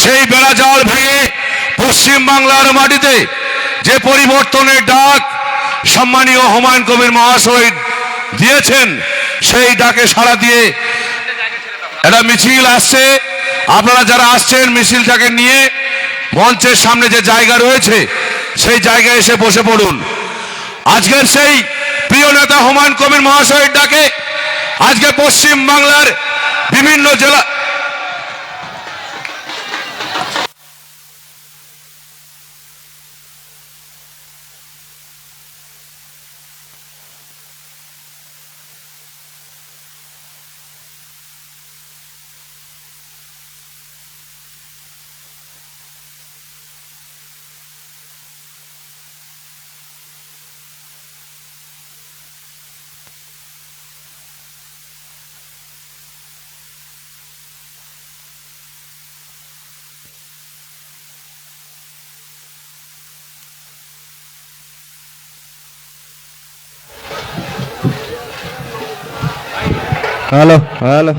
সেই বেড়াজাল ভেঙে পশ্চিম বাংলার মাটিতে যে পরিবর্তনের ডাক সম্মানীয় হুমায়ুন কবির মহাশয় দিয়েছেন, সেই ডাকে সাড়া দিয়ে একটা মিছিল আসছে। আপনারা যারা আসছেন মিছিলটাকে নিয়ে মঞ্চের সামনে যে জায়গা রয়েছে সেই জায়গায় এসে বসে পড়ুন। আজকের সেই প্রিয় নেতা হুমায়ুন কবির মহাশয়ের ডাকে আজকে পশ্চিম বাংলার বিভিন্ন জেলা হ্যালো হ্যালো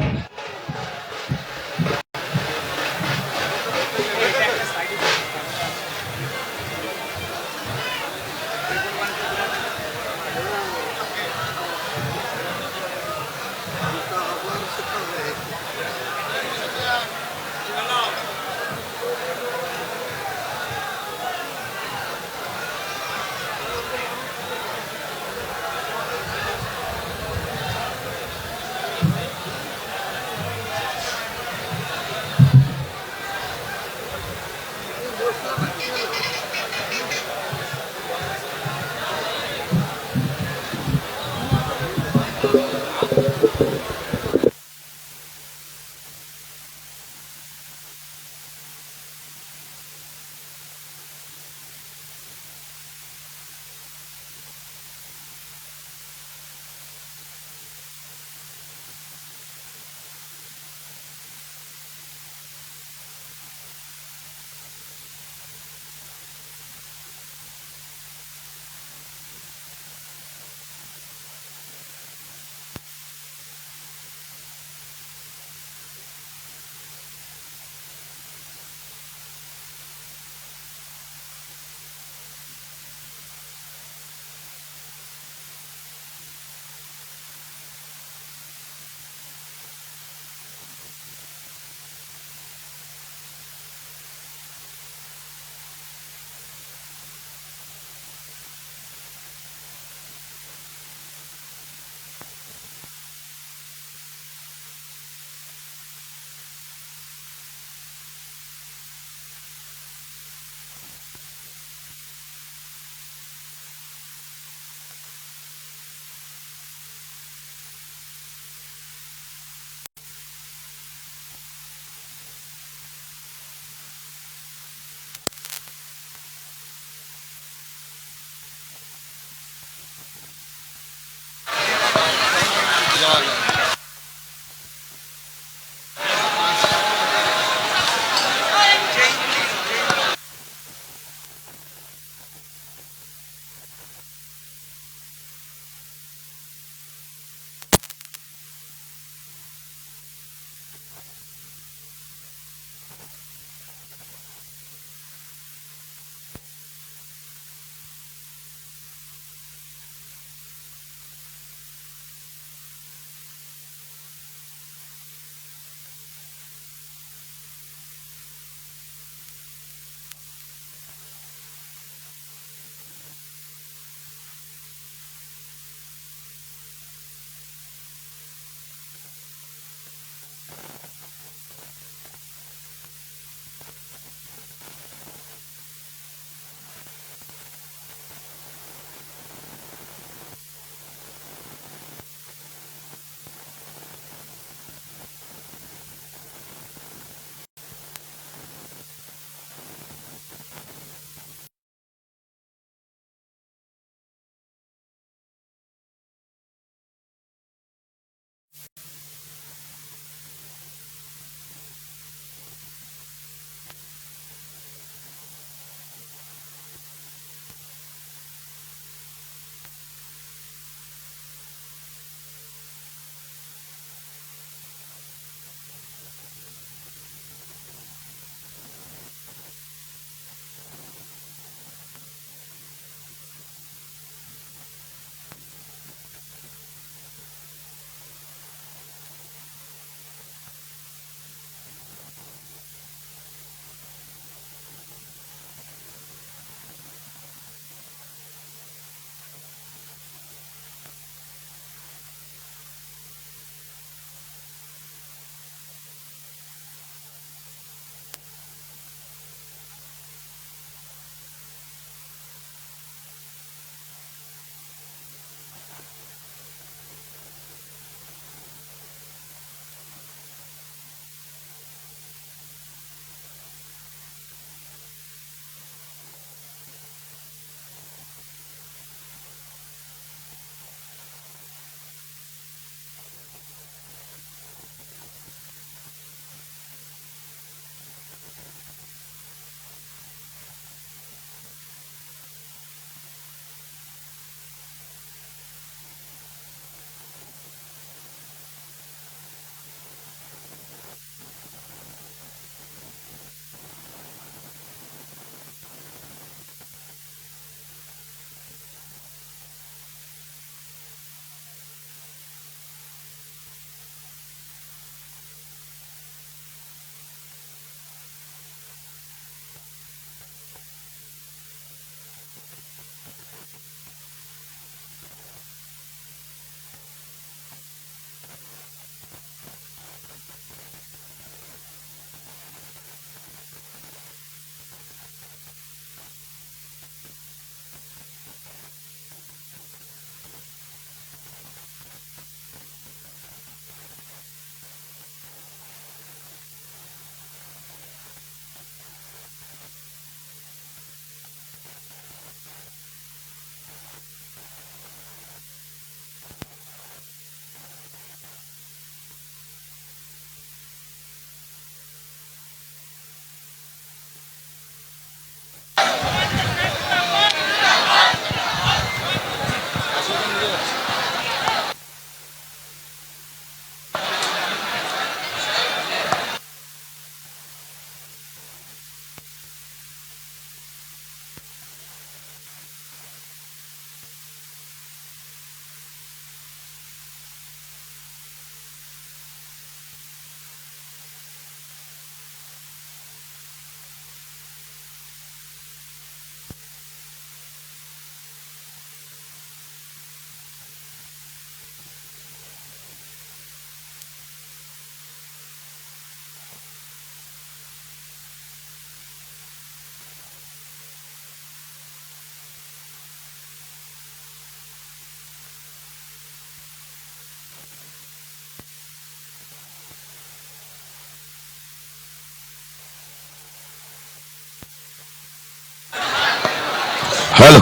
হ্যালো,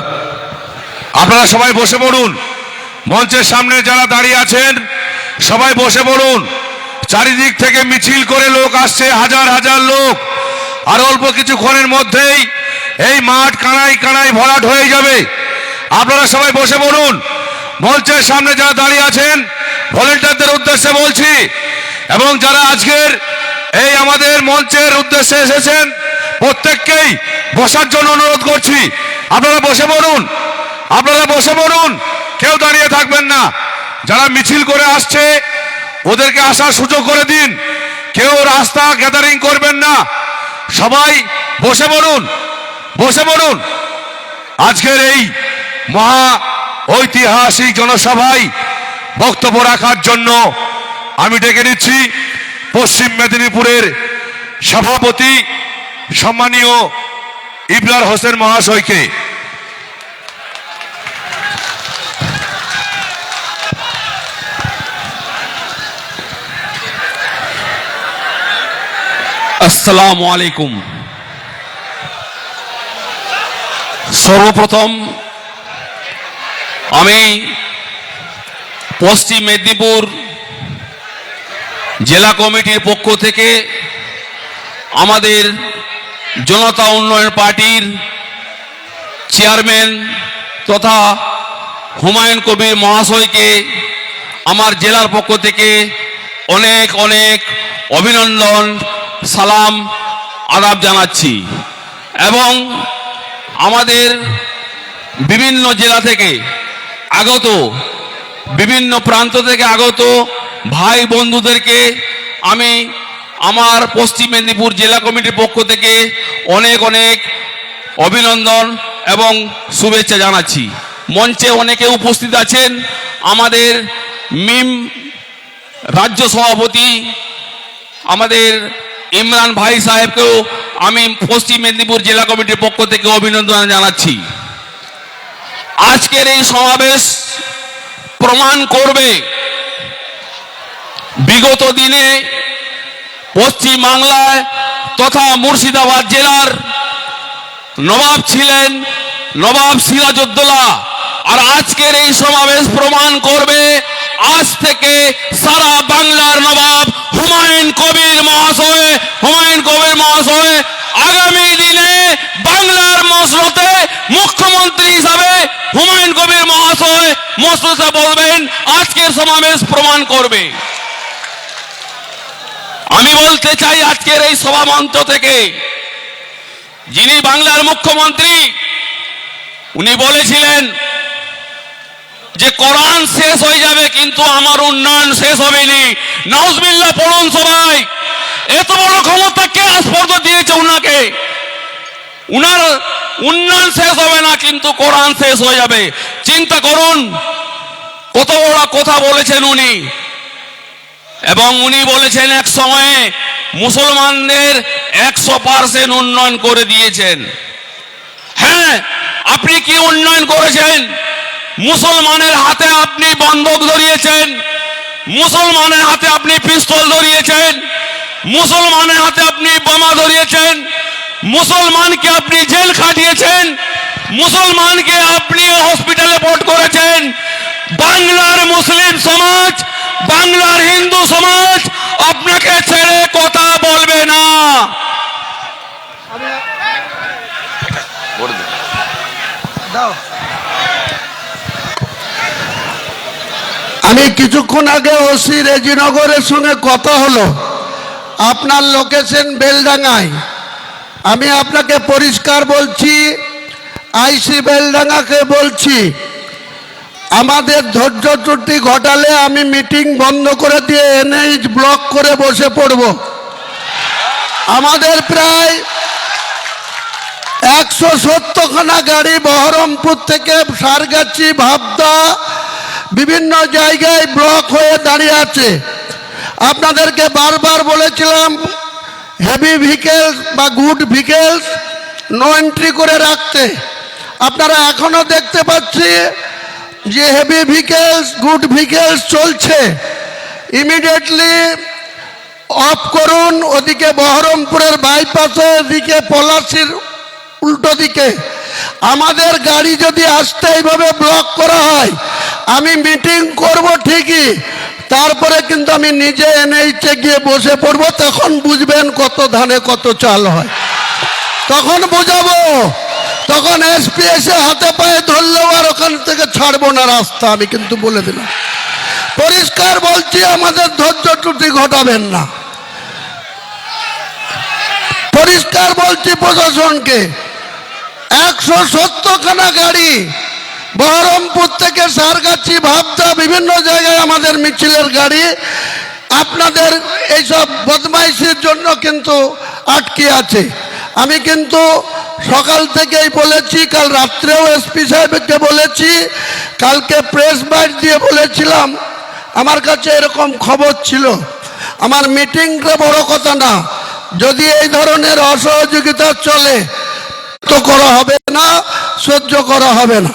আপনারা সবাই বসে পড়ুন। মঞ্চের সামনে যারা দাঁড়িয়ে আছেন সবাই বসে পড়ুন। চারিদিক থেকে মিছিল করে লোক আসছে, হাজার হাজার লোক। আর অল্প কিছুক্ষণের মধ্যেই এই মাঠ কানায় কানায় ভরাট হয়ে যাবে। আপনারা সবাই বসে পড়ুন। মঞ্চের সামনে যারা দাঁড়িয়ে আছেন ভলেন্টিয়ারদের উদ্দেশ্যে বলছি, এবং যারা আজকের এই আমাদের মঞ্চের উদ্দেশ্যে এসেছেন প্রত্যেককেই বসার জন্য অনুরোধ করছি। আপনারা বসে পড়ুন, আপনারা বসে পড়ুন, কেউ দাঁড়িয়ে থাকবেন না। যারা মিছিল করে আসছে ওদেরকে আসার সুযোগ করে দিন, কেউ রাস্তা গ্যাদারিং করবেন না। সবাই বসে পড়ুন, বসে পড়ুন। আজকের এই মহা ঐতিহাসিক জনসভায় বক্তব্য রাখার জন্য আমি ডেকে নিচ্ছি পশ্চিম মেদিনীপুরের সভাপতি সম্মানীয় ইবরার হোসেন মহাশয়কে। আসসালামু আলাইকুম। সর্বপ্রথম আমি পশ্চিম মেদিনীপুর জেলা কমিটির পক্ষ থেকে আমাদের জনতা উন্নয়ন পার্টির চেয়ারম্যান তথা হুমায়ুন কবির মহাশয়কে আমার জেলার পক্ষ থেকে অনেক অনেক অভিনন্দন, সালাম, আদাব জানাচ্ছি। এবং আমাদের বিভিন্ন জেলা থেকে আগত, বিভিন্ন প্রান্ত থেকে আগত ভাই বন্ধুদেরকে আমি আমার পশ্চিম মেদিনীপুর জেলা কমিটির পক্ষ থেকে অনেক অনেক অভিনন্দন এবং শুভেচ্ছা জানাচ্ছি। মঞ্চে অনেকে উপস্থিত আছেন। আমাদের মিম রাজ্য সভাপতি আমাদের ইমরান ভাই সাহেবকেও আমি পশ্চিম মেদিনীপুর জেলা কমিটির পক্ষ থেকে অভিনন্দন জানাচ্ছি। আজকের এই সমাবেশ প্রমাণ করবে বিগত দিনে পশ্চিম বাংলায় তথা মুর্শিদাবাদ জেলার নবাব ছিলেন নবাব সিরাজউদ্দৌলা। আর আজকের এই সমাবেশ প্রমাণ করবে আজ থেকে সারা বাংলার নবাব হুমায়ুন কবির মহাশয়, হুমায়ুন কবির মহাশয় আগামী দিনে বাংলার মসনদে মুখ্যমন্ত্রী হিসাবে হুমায়ুন কবির মহাশয় মসনদে বলবেন। আজকের সমাবেশ প্রমাণ করবে। আমি বলতে চাই আজকের এই সভা মঞ্চ থেকে, যিনি বাংলার মুখ্যমন্ত্রী উনি বলেছিলেন যে কোরআন শেষ হয়ে যাবে কিন্তু আমার উন্নয়ন শেষ হবেনি। নাউজুবিল্লাহ পড়ুন সবাই। এত বড় ক্ষমতা কে আজ পর্যন্ত দিয়েছে উনাকে? উনার উন্নয়ন শেষ হবে না কিন্তু কোরআন শেষ হয়ে যাবে। চিন্তা করুন কত বড় কথা বলেছেন উনি। এবং উনি বলেছেন এক সময়ে মুসলমানদের 100% উন্নয়ন করে দিয়েছেন। হ্যাঁ, আপনি কি উন্নয়ন করেছেন? মুসলমানের হাতে আপনি বন্দুক ধরিয়েছেন, মুসলমানের হাতে আপনি পিস্তল ধরিয়েছেন, মুসলমানের হাতে আপনি বোমা ধরিয়েছেন, মুসলমানকে আপনি জেল খাটিয়েছেন, মুসলমানকে আপনি হসপিটালে ভোট করেছেন। বাংলার মুসলিম সমাজ, বাংলার হিন্দু সমাজ আপনাকে ছেড়ে কথা বলবে না। আমি কিছুক্ষণ আগে ওসি রেজিনগরের সঙ্গে কথা হলো, আপনার লোকেশন বেলডাঙ্গায়। আমি আপনাকে পরিষ্কার বলছি, আইসি বেলডাঙ্গাকে বলছি, আমাদের ধৈর্য ত্রুটি ঘটালে আমি মিটিং বন্ধ করে দিয়ে এনএইচ ব্লক করে বসে পড়ব। আমাদের প্রায় 170খানা গাড়ি বহরমপুর থেকে সারগাছি, ভাবদা বিভিন্ন জায়গায় ব্লক হয়ে দাঁড়িয়ে আছে। আপনাদেরকে বারবার বলেছিলাম হেভি ভেহিকেলস বা গুড ভেহিকেলস নো এন্ট্রি করে রাখতে। আপনারা এখনো দেখতে পাচ্ছি যে হেভি ভেহিকেলস, গুড ভেহিকেলস চলছে। ইমিডিয়েটলি অফ করুন। ওদিকে বহরমপুরের বাইপাসে, এদিকে পলাশির উল্টো দিকে আমাদের গাড়ি যদি আসতে এইভাবে ব্লক করা হয়, আমি মিটিং করব ঠিকই, তারপরে কিন্তু আমি নিজে এনএইচে গিয়ে বসে পড়বো, তখন বুঝবেন কত ধানে কত চাল হয়, তখন বোঝাবো। তখন এসপি এসে হাতে পায়ে ধরলেও আর ওখান থেকে ছাড়বো না রাস্তা, আমি কিন্তু বলে দিলাম। পরিষ্কার বলছি, আমাদের ধৈর্য ত্রুটি ঘটাবেন না। পরিষ্কার বলছি প্রশাসনকে, 170খানা গাড়ি বহরমপুর থেকে সারগাছি, ভাবদা, বিভিন্ন জায়গায় আমাদের মিছিলের গাড়ি আপনাদের এইসব বদমাইশির জন্য কিন্তু আটকে আছে। আমি কিন্তু সকাল থেকেই বলেছি, কাল রাত্রেও এসপি সাহেবকে বলেছি, কালকে প্রেস বাইট দিয়ে বলেছিলাম। আমার কাছে এরকম খবর ছিল। আমার মিটিংটা বড় কথা না, যদি এই ধরনের অসহযোগিতা চলে তো করা হবে না, সহ্য করা হবে না।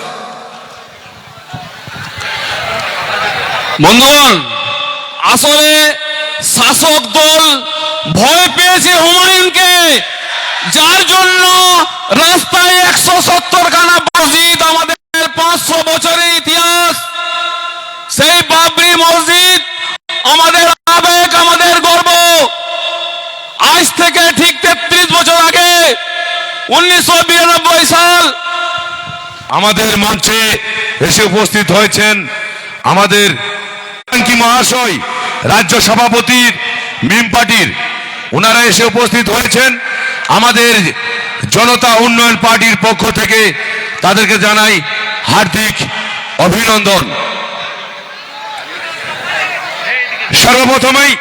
বন্ধুগণ, আসলে শাসক দল ভয় পেয়েছে হুমায়ুনকে, যার জন্য রাস্তায় 170খানা মসজিদ, আমাদের 500 বছরের ইতিহাস, সেই বাবরি মসজিদ আমাদের আবেগ, আমাদের গর্ব। আজ থেকে ঠিক 33 বছর আগে 1992 সাল আমাদের মঞ্চে এসে উপস্থিত হয়েছেন আমাদের মহাশয়, রাজ্য সভাপতির মিম পার্টির, ওনারা এসে উপস্থিত হয়েছেন আমাদের জনতা উন্নয়ন পার্টির পক্ষ থেকে। তাদেরকে জানাই হার্দিক অভিনন্দন। সর্বপ্রথমেই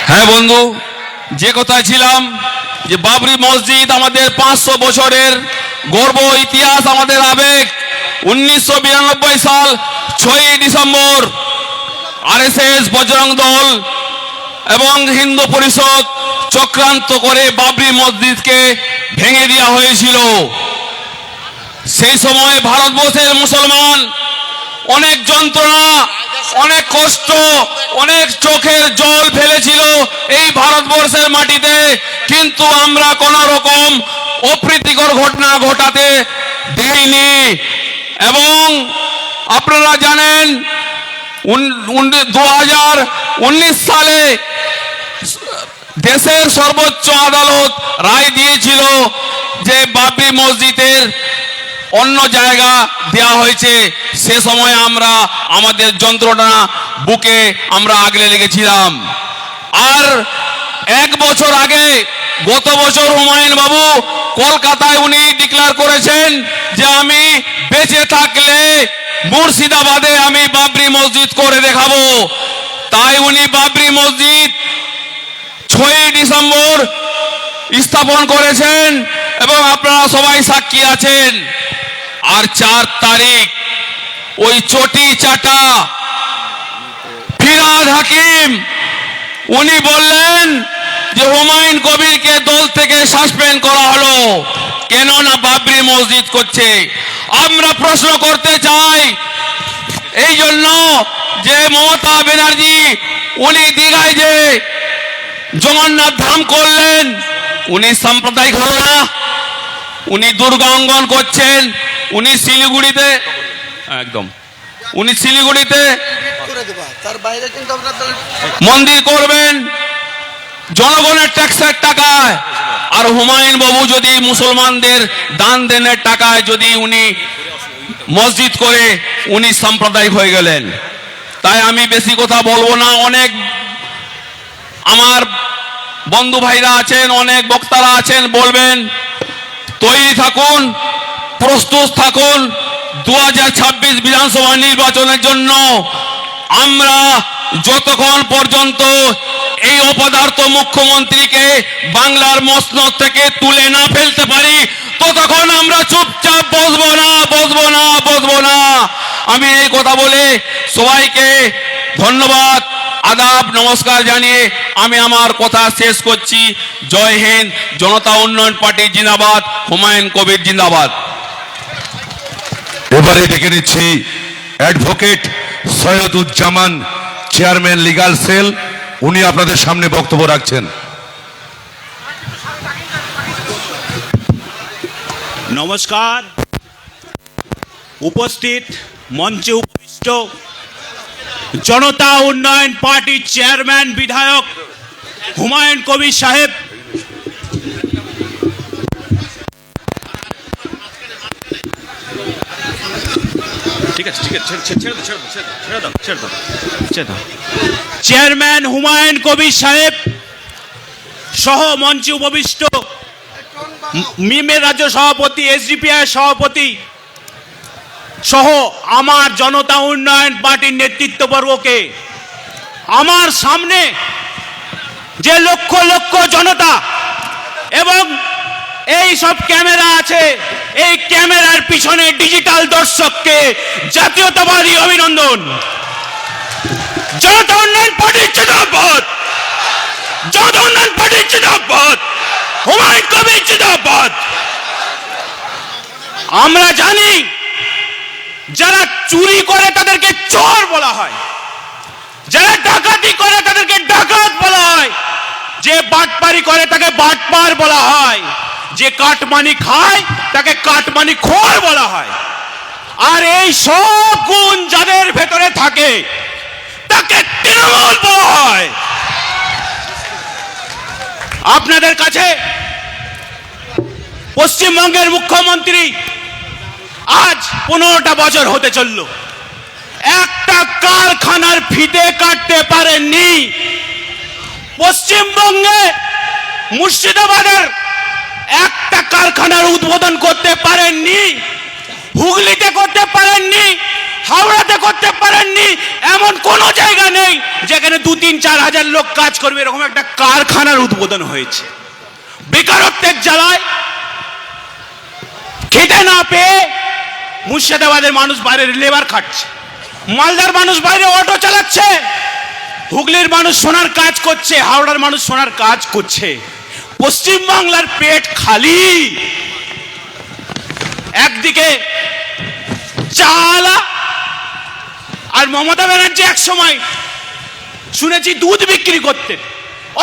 হ্যাঁ বন্ধু, যে কথায় ছিলাম যে বাবরি মসজিদ আমাদের 500 বছরের গর্ব, ইতিহাস, আমাদের আবেগ। 1992 সাল 6ই ডিসেম্বর আরএসএস, বজরং দল এবং হিন্দু পরিষদ চক্রান্ত করে বাবরি মসজিদকে ভেঙে দেওয়া হয়েছিল। সেই সময় ভারতবর্ষের মুসলমান অনেক যন্ত্রণা, অনেক কষ্ট, অনেক চোখের জল ফেলেছিল এই ভারতবর্ষের মাটিতে, কিন্তু আমরা কোন রকম অপ্রীতিকর ঘটনা ঘটাতে দেইনি। এবং আপনারা জানেন 2019 সালে দেশের সর্বোচ্চ আদালত রায় দিয়েছিল যে বাবরি মসজিদের অন্য জায়গা দেওয়া হয়েছে। সে সময় আমরা আমাদের যন্ত্রণা বুকে আমরা আগলে লেগেছিলাম। আর 1 বছর আগে, গত বছর হুমায়ুন বাবু কলকাতায় উনি ডিক্লেয়ার করেছেন যে আমি বেঁচে থাকলে মুর্শিদাবাদে আমি বাবরি মসজিদ করে দেখাবো। তাই উনি বাবরি মসজিদ 6ই ডিসেম্বর স্থাপন করেছেন এবং আপনারা সবাই সাক্ষী আছেন। আর 4 তারিখ ওই চটি চাটা ফিরহাদ হাকিম উনি বললেন যে হুমায়ুন কবিরকে দল থেকে সাসপেন্ড করা হলো, কেন না বাবরি মসজিদ করছে। আমরা প্রশ্ন করতে চাই এই জন্য যে মমতা ব্যানার্জি উনি দীঘায় যে জগন্নাথ ধাম করলেন, উনি সাম্প্রদায়িক হল না, উনি দুর্গা অঙ্গন করছেন। উনি শিলিগুড়িতে মন্দির করবেন জনগণের ট্যাক্সের টাকায়, আর হুমায়ুন বাবু যদি মুসলমানদের দান দেনের টাকায় যদি উনি মসজিদ করে উনি সাম্প্রদায়িক হয়ে গেলেন। তাই আমি বেশি কথা বলবো না। অনেক আমার বন্ধু ভাইরা আছেন, অনেক বক্তারা আছেন, বলবেন। তৈরি থাকুন, প্রস্তুত থাকুন। 2026 বিধানসভা নির্বাচনের জন্য আমরা যতক্ষণ পর্যন্ত এই অপদার্থ মুখ্যমন্ত্রীকে বাংলার মসনদ থেকে তুলে না ফেলতে পারি, ততক্ষণ আমরা চুপচাপ বসবো না। আমি এই কথা বলে সবাইকে ধন্যবাদ, আদাব, নমস্কার জানিয়ে আমি আমার কথা শেষ করছি। জয় হিন্দ, জনতা উন্নয়ন পার্টি জিন্দাবাদ, হুমায়ুন কবির জিন্দাবাদ। এবারে ডেকে নিচ্ছি advocate Syeduzzaman, chairman legal cell, উনি আপনাদের সামনে বক্তব্য রাখছেন। নমস্কার। উপস্থিত মঞ্চে উপবিষ্ট জনতা উন্নয়ন পার্টির চেয়ারম্যান বিধায়ক হুমায়ুন কবির সাহেব, চেয়ারম্যান হুমায়ুন কবির সাহেব সহ মঞ্চে উপবিষ্ট মিমের রাজ্য সভাপতি, এসডিপিআই সভাপতি সহ আমার জনতা উন্নয়ন পার্টির নেতৃত্ববর্গকে, আমার সামনে যে লক্ষ লক্ষ জনতা এবং এই সব ক্যামেরা আছে, এই ক্যামেরার পিছনে ডিজিটাল দর্শককে জাতীয়তাবাদী অভিনন্দন। জনতা উন্নয়ন পার্টির জিন্দাবাদ, জনতা উন্নয়ন পার্টির জিন্দাবাদ, হুমায়ুন কবির জিন্দাবাদ। আমরা জানি যারা চুরি করে তাদেরকে চোর বলা হয়, যারা ডাকাতি করে তাদেরকে ডাকাত বলা হয়, যে বাটপারি করে তাকে বাটপার বলা হয়, যে কাটমানি খায় তাকে কাটমানি খোর বলা হয়। আর এই সব গুণ যাদের ভেতরে থাকে তাকে তৃণমূল বলা হয়। আপনাদের কাছে পশ্চিমবঙ্গের মুখ্যমন্ত্রী আজ 15টা বছর হতে চলল, একটা কারখানার ফিতে কাটতে পারেননি। পশ্চিমবঙ্গে মুর্শিদাবাদের একটা কারখানার উদ্বোধন করতে পারেননি, হুগলিতে করতে পারেননি, হাওড়াতে করতে পারেননি। এমন কোন জায়গা নেই যেখানে 2-3-4 হাজার লোক কাজ করবে এরকম একটা কারখানার উদ্বোধন হয়েছে। বেকারত্বের জ্বালায় খেতে না পেয়ে মুর্শিদাবাদের মানুষ বাইরে লেবার খাটছে, মালদার মানুষ বাইরে অটো চালাচ্ছে, হুগলির মানুষ সোনার কাজ করছে, হাওড়ার মানুষ সোনার কাজ করছে। পশ্চিমবাংলার পেট খালি। একদিকে চালা, আর মমতা ব্যানার্জি এক সময় শুনেছি দুধ বিক্রি করতেন,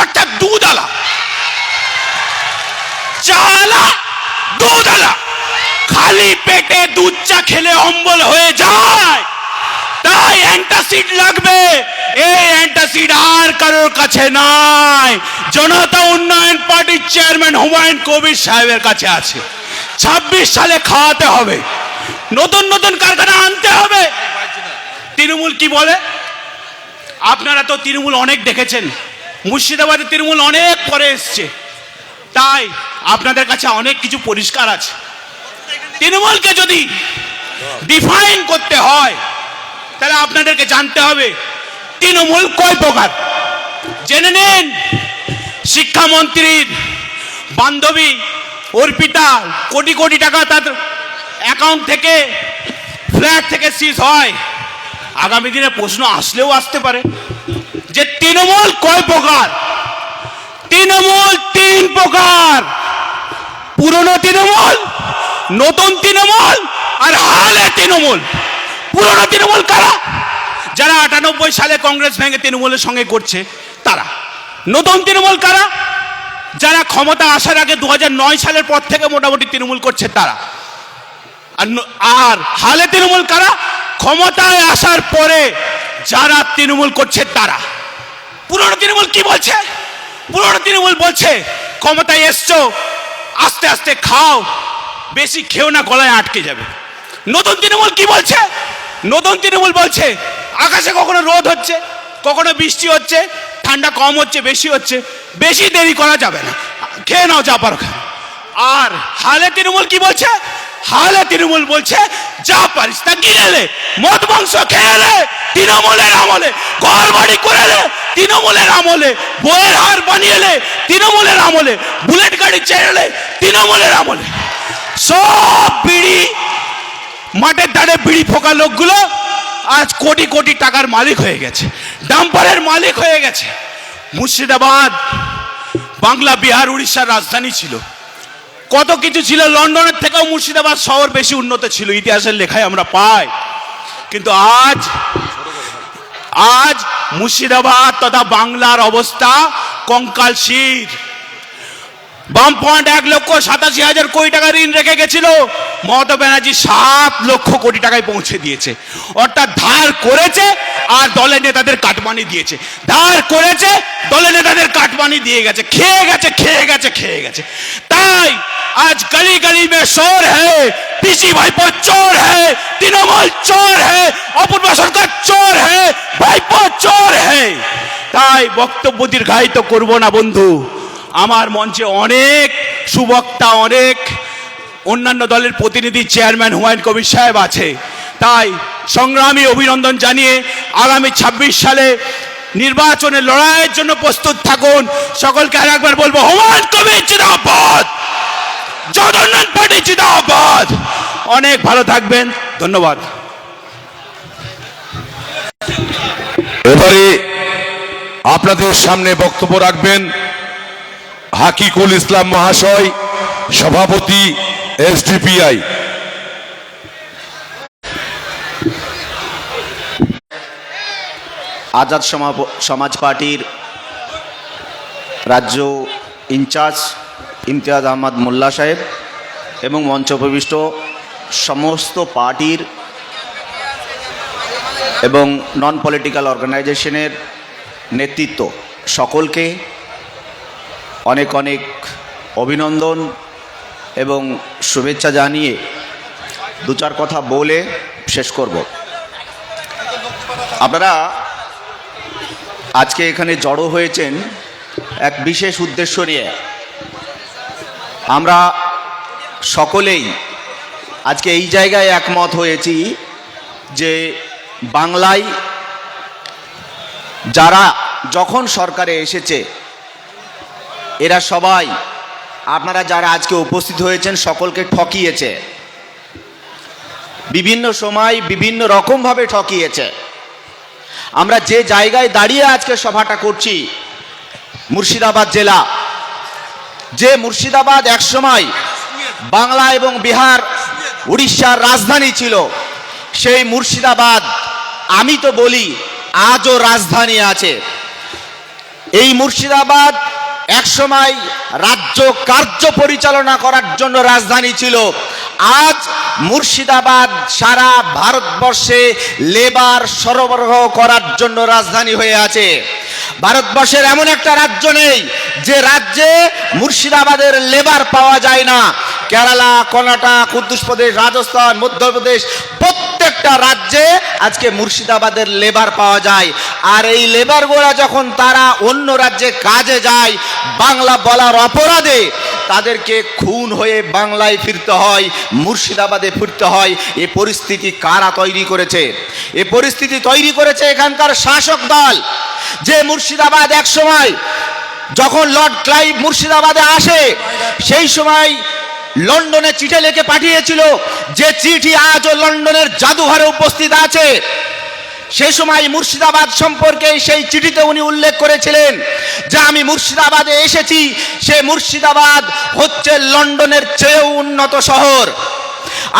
অর্থাৎ দুধ আলা, চালা দুধ আলা। খালি পেটে দুধ চা খেলে অম্বল হয়ে যায়, তাই অ্যান্টাসিড লাগবে। এই অ্যান্টাসিড আর কারোর কাছে নাই, জনতা উন্নয়ন পার্টির চেয়ারম্যান হুমায়ুন কবির সাহেবের কাছে আছে। 26 সালে খাওয়াতে হবে, নতুন নতুন কারখানা আনতে হবে। তৃণমূল কি বলে? আপনারা তো তৃণমূল অনেক দেখেছেন, মুর্শিদাবাদে তৃণমূল অনেক পরে এসছে, তাই আপনাদের কাছে অনেক কিছু পরিষ্কার আছে। তৃণমূলকে যদি ডিফাইন করতে হয় তাহলে আপনাদেরকে জানতে হবে তৃণমূল কয় প্রকার। জেনে নিন, শিক্ষামন্ত্রীর বান্ধবী অর্পিতা কোটি কোটি টাকা তার অ্যাকাউন্ট থেকে, ফ্ল্যাট থেকে সিজ হয়। আগামী দিনে প্রশ্ন আসলেও আসতে পারে যে তৃণমূল কয় প্রকার। তৃণমূল 3 প্রকার: পুরনো তৃণমূল, নতুন তৃণমূল আর হালে তৃণমূল। পুরনো তৃণমূল কারা? যারা 98 সালে কংগ্রেস ভেঙে তৃণমূলের সঙ্গে করছে তারা। নতুন তৃণমূল কারা? যারা ক্ষমতা আসার আগে 2009 সালের পর থেকে মোটামুটি তৃণমূল করছে তারা। আর হালে তৃণমূল কারা? ক্ষমতায় আসার পরে যারা তৃণমূল করছে তারা। পুরনো তৃণমূল কি বলছে? পুরনো তৃণমূল বলছে ক্ষমতায় এসছো, আস্তে আস্তে খাও, বেশি খেও না, গলায় আটকে যাবে। নতুন তৃণমূল কি বলছে? নতুন তৃণমূল বলছে আকাশে কখনো রোদ হচ্ছে, কখনো বৃষ্টি হচ্ছে, ঠান্ডা কম হচ্ছে, বেশি হচ্ছে, বেশি দেরি করা যাবে না, খেয়ে নাও যা পারো। আর হালে তৃণমূল কি বলছে? হালে তৃণমূল বলছে যা পারিস তা গিলে, মদ মাংস খেয়ে তৃণমূলের আমলে, ঘর বাড়ি করে তৃণমূলের আমলে, বইয়ের হার বানিয়ে তৃণমূলের আমলে, বুলেট গাড়ি চেড়ে তৃণমূলের আমলে। সব বিড়ি, মাঠের ধারে বিড়ি ফোকা লোকগুলো আজ কোটি কোটি টাকার মালিক হয়ে গেছে, ডাম্পারের মালিক হয়ে গেছে। মুর্শিদাবাদ বাংলা, বিহার, উড়িষ্যার রাজধানী ছিল, কত কিছু ছিল। লন্ডনের থেকেও মুর্শিদাবাদ শহর বেশি উন্নত ছিল, ইতিহাসের লেখায় আমরা পাই। কিন্তু আজ আজ মুর্শিদাবাদ তথা বাংলার অবস্থা কঙ্কালশির। বামফ্রন্ট 1,87,000 কোটি টাকা ঋণ রেখে গেছিল, মমতা ব্যানার্জি 7 লক্ষ কোটি টাকায় পৌঁছে দিয়েছে। অর্থাৎ ধার করেছে আর দলের নেতাদের কাটমানি দিয়েছে, ধার করেছে দলের নেতাদের কাটমানি দিয়ে গেছে, খেয়ে গেছে খেয়ে গেছে খেয়ে গেছে। তাই आज गली गली में शोर है, पीसी भाईपो चोर है, तृणमूल चोर है, अपूर्व सरकार चोर है, भाईपो चोर है। তাই বক্তব্য দীর্ঘায়িত করব না বন্ধু, আমার মঞ্চে অনেক সুবক্তা, অনেক অন্যান্য দলের প্রতিনিধি, চেয়ারম্যান হুমায়ুন কবির সাহেব আছে। তাই সংগ্রামী অভিনন্দন জানিয়ে আগামী 26 সালে নির্বাচনে লড়াইয়ের জন্য প্রস্তুত থাকুন। সকলকে আর একবার বলবো, হুমায়ুন কবির জিন্দাবাদ, জগন্নাথ পার্টি জিন্দাবাদ। অনেক ভালো থাকবেন, ধন্যবাদ। এবারে আপনাদের সামনে বক্তব্য রাখবেন হাকিকুল ইসলাম মহাশয়, সভাপতি এসডিপিআই। আজাদ সমাজ পার্টির রাজ্য ইনচার্জ ইমতিয়াজ আহমদ মোল্লা সাহেব এবং মঞ্চ উপবিষ্ট সমস্ত পার্টির এবং নন পলিটিক্যাল অর্গানাইজেশনের নেতৃত্ব, সকলকে অনেক অনেক অভিনন্দন এবং শুভেচ্ছা জানিয়ে দু চার কথা বলে শেষ করব। আপনারা আজকে এখানে জড়ো হয়েছেন এক বিশেষ উদ্দেশ্য নিয়ে। আমরা সকলেই আজকে এই জায়গায় একমত হয়েছি যে বাংলায় যারা যখন সরকারে এসেছে এরা সবাই, আপনারা যারা আজকে উপস্থিত হয়েছেন, সকলকে ঠকিয়েছে, বিভিন্ন সময় বিভিন্ন রকমভাবে ঠকিয়েছে। আমরা যে জায়গায় দাঁড়িয়ে আজকে সভাটা করছি, মুর্শিদাবাদ জেলা, যে মুর্শিদাবাদ একসময় বাংলা এবং বিহার উড়িষ্যার রাজধানী ছিল, সেই মুর্শিদাবাদ আমি তো বলি আজও রাজধানী আছে। এই মুর্শিদাবাদ একসময় রাজ্য কার্য পরিচালনা করার জন্য রাজধানী ছিল। আজ মুর্শিদাবাদ সারা ভারতবর্ষে লেবার সরবরাহ করার জন্য রাজধানী হয়ে আছে। ভারতবর্ষের এমন একটা রাজ্য নেই যে রাজ্যে মুর্শিদাবাদের লেবার পাওয়া যায় না। কেরালা, কর্ণাটক, উত্তরপ্রদেশ, রাজস্থান, মধ্যপ্রদেশ, প্রত্যেকটা রাজ্যে আজকে মুর্শিদাবাদের লেবার পাওয়া যায়। আর এই লেবারগুলা যখন তারা অন্য রাজ্যে কাজে যায়, বাংলা বলার অপরাধে তাদেরকে খুন হয়ে বাংলায় ফিরতে হয়, মুর্শিদাবাদে ফিরতে হয়। এই পরিস্থিতি কারা তৈরি করেছে? এই পরিস্থিতি তৈরি করেছে এখানকার শাসক দল। যে মুর্শিদাবাদ এক সময় যখন লর্ড ক্লাইভ মুর্শিদাবাদে আসে, সেই সময় লন্ডনে চিঠি লিখে পাঠিয়েছিল, যে চিঠি আজও লন্ডনের জাদুঘরে উপস্থিত আছে। সেই সময় মুর্শিদাবাদ সম্পর্কে সেই চিঠিতে উনি উল্লেখ করেছিলেন যে আমি মুর্শিদাবাদে এসেছি, সে মুর্শিদাবাদ হচ্ছে লন্ডনের চেয়েও উন্নত শহর।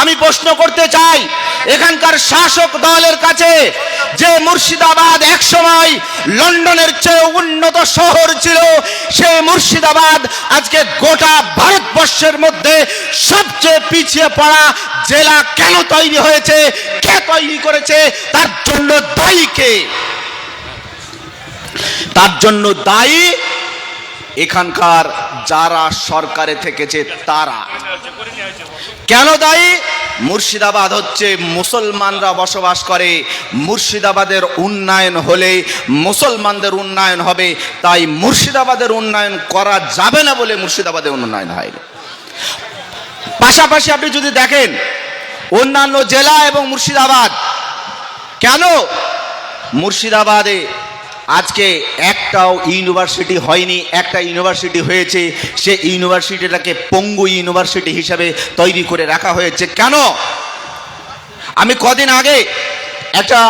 আমি প্রশ্ন করতে চাই এখানকার শাসক দলের কাছে, যে মুর্শিদাবাদ এক সময় লন্ডনের চেয়ে উন্নত শহর ছিল, সেই মুর্শিদাবাদ আজকে গোটা ভারতবর্ষের মধ্যে সবচেয়ে পিছিয়ে পড়া জেলা কেন তৈরি হয়েছে? কে তৈরি করেছে? তার জন্য দায়ী কে? তার জন্য দায়ী এখানকার যারা সরকারে থেকেছে তারা। কেন দায়ী? মুর্শিদাবাদ হচ্ছে মুসলমানরা বসবাস করে, মুর্শিদাবাদের উন্নয়ন হলে মুসলমানদের উন্নয়ন হবে। তাই মুর্শিদাবাদের উন্নয়ন করা যাবে না বলে মুর্শিদাবাদের উন্নয়ন হয়নি। পাশাপাশি আপনি যদি দেখেন অন্যান্য জেলা এবং মুর্শিদাবাদ, কেন মুর্শিদাবাদে আজকে একটাও ইউনিভার্সিটি হয়নি? একটা ইউনিভার্সিটি হয়েছে, সে ইউনিভার্সিটিটাকে পঙ্গু ইউনিভার্সিটি হিসাবে তৈরি করে রাখা হয়েছে। কেন? আমি কদিন আগে একটা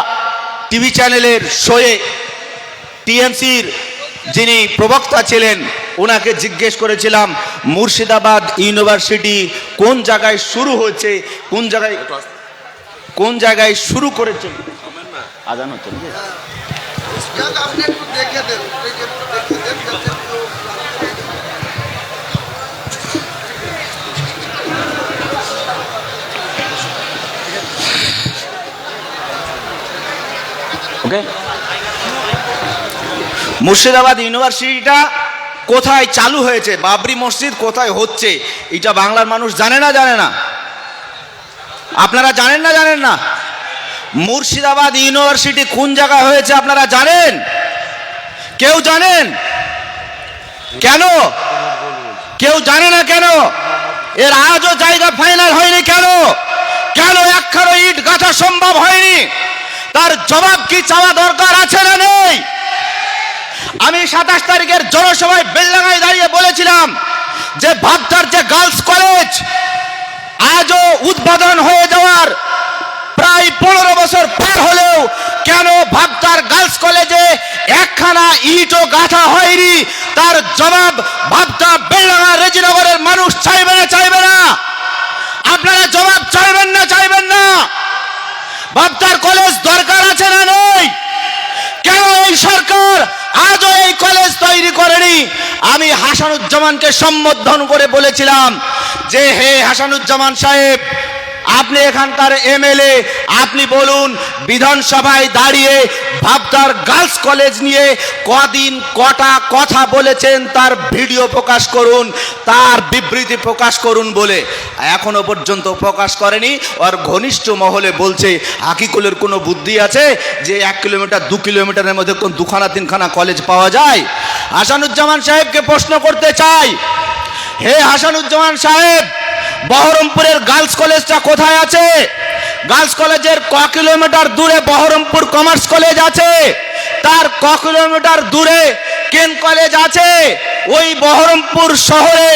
টিভি চ্যানেলের শোয়ে টিএমসির যিনি প্রবক্তা ছিলেন ওনাকে জিজ্ঞেস করেছিলাম মুর্শিদাবাদ ইউনিভার্সিটি কোন জায়গায় শুরু হয়েছে, কোন জায়গায় শুরু করেছে। আজান হচ্ছে যাক, আপনি একটু দেখে দেন, একটু দেখে দেন যাতে একটু ওকে। মুর্শিদাবাদ ইউনিভার্সিটিটা কোথায় চালু হয়েছে, বাবরি মসজিদ কোথায় হচ্ছে, এটা বাংলার মানুষ জানে না জানে না? আপনারা জানেন না জানেন না? মুর্শিদাবাদ ইউনিভার্সিটি কোন জায়গায় হয়েছে আপনারা জানেন? কেউ জানেন? কেন কেউ জানে না? কেন এর আজও জায়গা ফাইনাল হয়নি? কেন কেন একখানো ইট গাঁথা সম্ভব হয়নি? তার জবাব কি চাওয়া দরকার আছে না নেই? আমি 27 তারিখের জনসভায় বেলডাঙ্গায় দাঁড়িয়ে বলেছিলাম যে ভাবতার যে গার্লস কলেজ আজও উদ্বোধন হয়ে যাওয়ার প্রায় 15 বছর পার হলেও কেন ভাবতার গার্লস কলেজে একখানা ইটও গাঁথা হয়নি? তার জবাব ভাবতা বেলডাঙ্গা রেজিনগরের মানুষ চাইবে না চাইবে না? আপনারা জবাব চাইবেন না চাইবেন না? ভাবতার কলেজ দরকার আছে না নেই? কেন এই সরকার আজও এই কলেজ তৈরি করেনি? আমি হাসানুজ্জামানকে সম্বোধন করে বলেছিলাম যে হে হাসানুজ্জামান সাহেব, আপনি এখানকার এমএলএ, আপনি বলুন বিধানসভায় দাঁড়িয়ে ভাবতার গার্লস কলেজ নিয়ে কদিন কটা কথা বলেছেন তার ভিডিও প্রকাশ করুন, তার বিবৃতি প্রকাশ করুন বলে এখনো পর্যন্ত প্রকাশ করেনি। আর ঘনিষ্ঠ মহলে বলছে হাকিকুলের কোনো বুদ্ধি আছে যে 1 কিলোমিটার 2 কিলোমিটারের মধ্যে কোন 2খানা 3খানা কলেজ পাওয়া যায়? হাসানুজ্জামান সাহেবকে প্রশ্ন করতে চাই, হে হাসানুজ্জামান সাহেব, বহরমপুরের গার্লস কলেজটা কোথায় আছে? গার্লস কলেজের ক কিলোমিটার দূরে বহরমপুর কমার্স কলেজ আছে? তার ক কিলোমিটার দূরে কেন কলেজ আছে? ওই বহরমপুর শহরে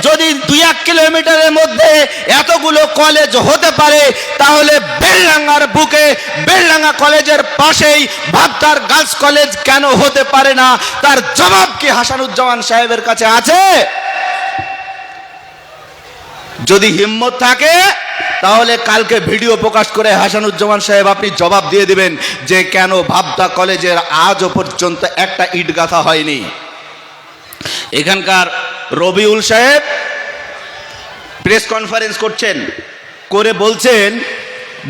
যদি 2-1 কিলোমিটারের মধ্যে এতগুলো কলেজ হতে পারে, তাহলে বেলডাঙ্গার বুকে বেলডাঙ্গা কলেজের পাশেই ভাবতার গার্লস কলেজ কেন হতে পারে না? তার জবাব কি হাসানুজ্জামান সাহেবের কাছে আছে? যদি হিম্মত থাকে তাহলে কালকে ভিডিও প্রকাশ করে হাসানুজ্জামান সাহেব আপনি জবাব দিয়ে দিবেন যে কেন ভাবতা কলেজের আজও পর্যন্ত একটা ইট গাঁথা হয়নি। এখানকার রবিউল সাহেব প্রেস কনফারেন্স করছেন, করে বলছেন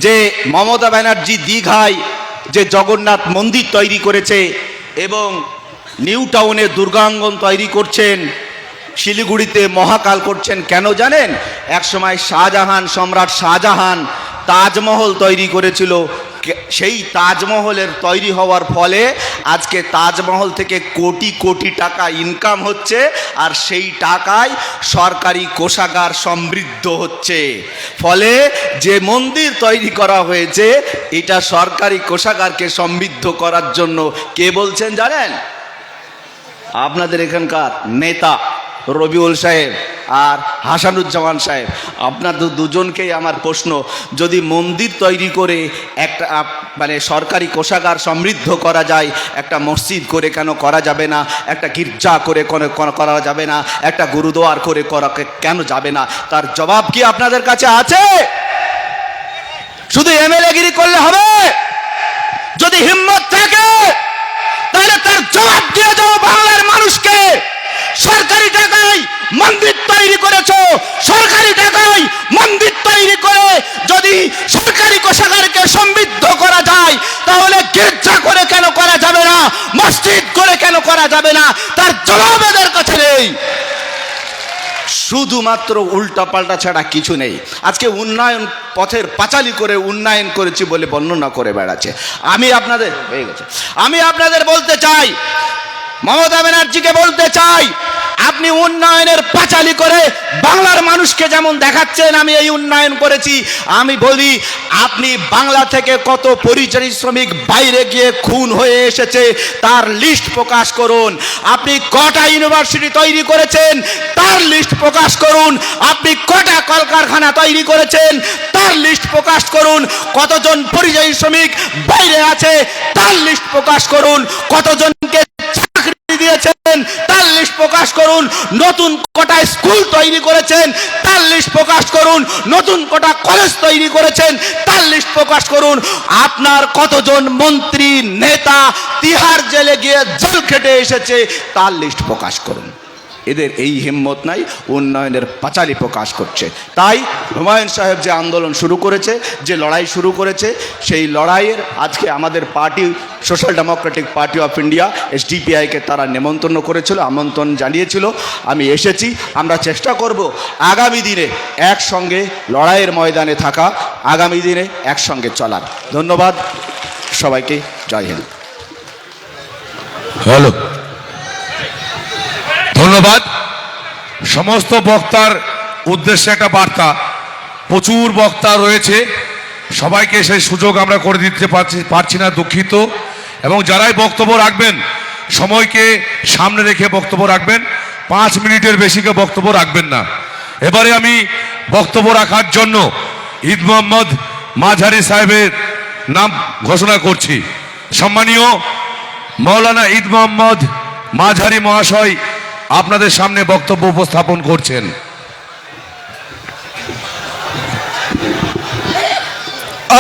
যে মমতা ব্যানার্জি দীঘায় যে জগন্নাথ মন্দির তৈরি করেছে এবং নিউ টাউনে দুর্গাঙ্গন তৈরি করছেন, শিলিগুড়িতে মহাকাল করছেন। কেন জানেন? একসময় শাহজাহান, সম্রাট শাহজাহান তাজমহল তৈরি করেছিল। সেই তাজমহলের তৈরি হওয়ার ফলে আজকে তাজমহল থেকে কোটি কোটি টাকা ইনকাম হচ্ছে, আর সেই টাকায় সরকারি কোষাগার সমৃদ্ধ হচ্ছে। ফলে যে মন্দির তৈরি করা হয়েছে এটা সরকারি কোষাগারকে সমৃদ্ধ করার জন্য। কে বলছেন জানেন? আপনাদের এখানকার নেতা রবিউল সাহেব আর হাসানুজ্জামান সাহেব। আপনাদের দুজনকেই আমার প্রশ্ন, যদি মন্দির তৈরি করে একটা মানে সরকারি কোষাগার সমৃদ্ধ করা যায়, একটা মসজিদ করে কেন করা যাবে না? একটা গির্জা করে করা যাবে না? একটা গুরুদুয়ার করে করা কেন যাবে না? তার জবাব কি আপনাদের কাছে আছে? শুধু এমএলএ গিরি করলে হবে? যদি হিম্মত থাকে তাহলে তার জবাব দিয়ে যাও বাংলার মানুষকে। সরকারি টাকায় মন্দির তৈরি করেছো, সরকারি টাকায় মন্দির তৈরি করে যদি সরকারি কোষাগারকে সমৃদ্ধ করা যায়, তাহলে গির্জা করে কেন করা যাবে না? মসজিদ করে কেন করা যাবে না? তার জবাব এদের কাছে নেই। শুধুমাত্র উল্টাপাল্টা ছাড়া কিছু নেই। আজকে উন্নয়ন পথের পাঁচালী করে উন্নয়ন করেছি বলে বর্ণনা করে বেড়াচ্ছে। আমি আপনাদের বলতে চাই, মমতা ব্যানার্জিকে বলতে চাই, আপনি উন্নয়নের পাঁচালী করে বাংলার মানুষকে যেমন দেখাচ্ছেন আমি এই উন্নয়ন করেছি, আমি বলি আপনি বাংলা থেকে কত পরিযায়ী শ্রমিক বাইরে গিয়ে খুন হয়ে এসেছে তার লিস্ট প্রকাশ করুন। আপনি কটা ইউনিভার্সিটি তৈরি করেছেন তার লিস্ট প্রকাশ করুন। আপনি কটা কলকারখানা তৈরি করেছেন তার লিস্ট প্রকাশ করুন। কতজন পরিযায়ী শ্রমিক বাইরে আছে তার লিস্ট প্রকাশ করুন। কতজনকে চাকরি দিয়েছেন তার লিস্ট প্রকাশ প্রকাশ করুন। নতুন কটা স্কুল তৈরি করেছেন, তার লিস্ট প্রকাশ করুন। নতুন কটা কলেজ তৈরি করেছেন, তার লিস্ট প্রকাশ করুন। আপনার কতজন মন্ত্রী নেতা তিহার জেলে গিয়ে জেল খেটে এসেছে, তার লিস্ট প্রকাশ করুন। এদের এই হিম্মত নাই, উন্নয়নের পাঁচালি প্রকাশ করছে। তাই হুমায়ুন সাহেব যে আন্দোলন শুরু করেছে, যে লড়াই শুরু করেছে, সেই লড়াইয়ের আজকে আমাদের party social democratic party of India SDPI-কে তারা নেমন্তন্ন করেছিল, আমন্ত্রণ জানিয়েছিল। আমি এসেছি। আমরা চেষ্টা করব আগামী দিনে একসঙ্গে লড়াইয়ের ময়দানে থাকা, আগামী দিনে একসঙ্গে চলার। ধন্যবাদ সবাইকে। জয় হিন্দ। হ্যালো, ধন্যবাদ। সমস্ত বক্তার উদ্দেশ্যে একটা বার্তা, প্রচুর বক্তা রয়েছে, সবাইকে সেই সুযোগ আমরা করে দিতে পারছি না, দুঃখিত। এবং যারাই বক্তব্য রাখবেন সময়কে সামনে রেখে বক্তব্য রাখবেন, 5 মিনিটের বেশিকে বক্তব্য রাখবেন না। এবারে আমি বক্তব্য রাখার জন্য ঈদ মোহাম্মদ মাঝারি সাহেবের নাম ঘোষণা করছি। সম্মানীয় মৌলানা ঈদ মোহাম্মদ মাঝারি মহাশয় আপনাদের সামনে বক্তব্য উপস্থাপন করছেন।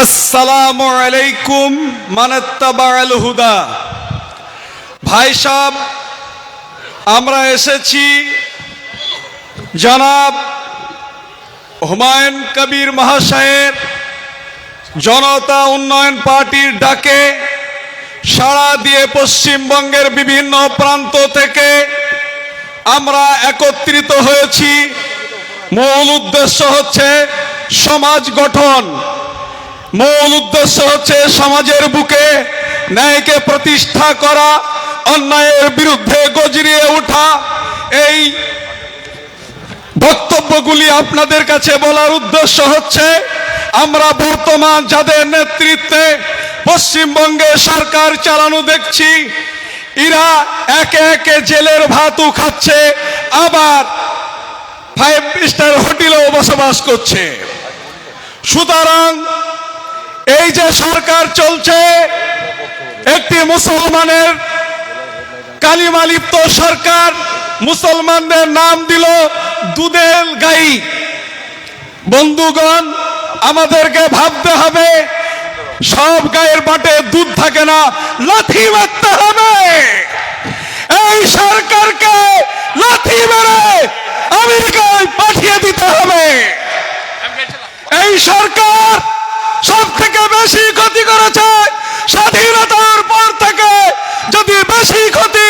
আসসালামু আলাইকুম মানাত্তাবাআল হুদা। ভাই সাহেব, আমরা এসেছি জনাব হুমায়ুন কবির মহাশয়ের জনতা উন্নয়ন পার্টির ডাকে সাড়া দিয়ে পশ্চিমবঙ্গের বিভিন্ন প্রান্ত থেকে আমরা একত্রিত হয়েছি। মূল উদ্দেশ্য হচ্ছে সমাজ গঠন, মূল উদ্দেশ্য হচ্ছে সমাজের বুকে ন্যায়কে প্রতিষ্ঠা করা, অন্যায়ের বিরুদ্ধে গর্জিয়ে ওঠা। এই বক্তব্যগুলি আপনাদের কাছে বলার উদ্দেশ্য হচ্ছে আমরা বর্তমান যাদের নেতৃত্বে পশ্চিমবঙ্গে সরকার চালানো দেখছি, এরা একে একে জেলের ভাতও খাচ্ছে, আবার 5 স্টার হোটেলেও বসবাস করছে। সুতরাং এই যে সরকার চলছে, একটি মুসলমানের কালিমালিপ্ত সরকার, মুসলমানদের নাম দিল দুধের গাই। বন্ধুগণ, আমাদেরকে ভাবতে হবে সব গায়ের বাটে দুধ থাকে না, লাথি মারতে হবে। এই সরকারকে লাথি মেরে আমেরিকায় পাঠিয়ে দিতে হবে। এই সরকার সব থেকে বেশি ক্ষতি করেছে স্বাধীনতার পর থেকে। যদি বেশি ক্ষতি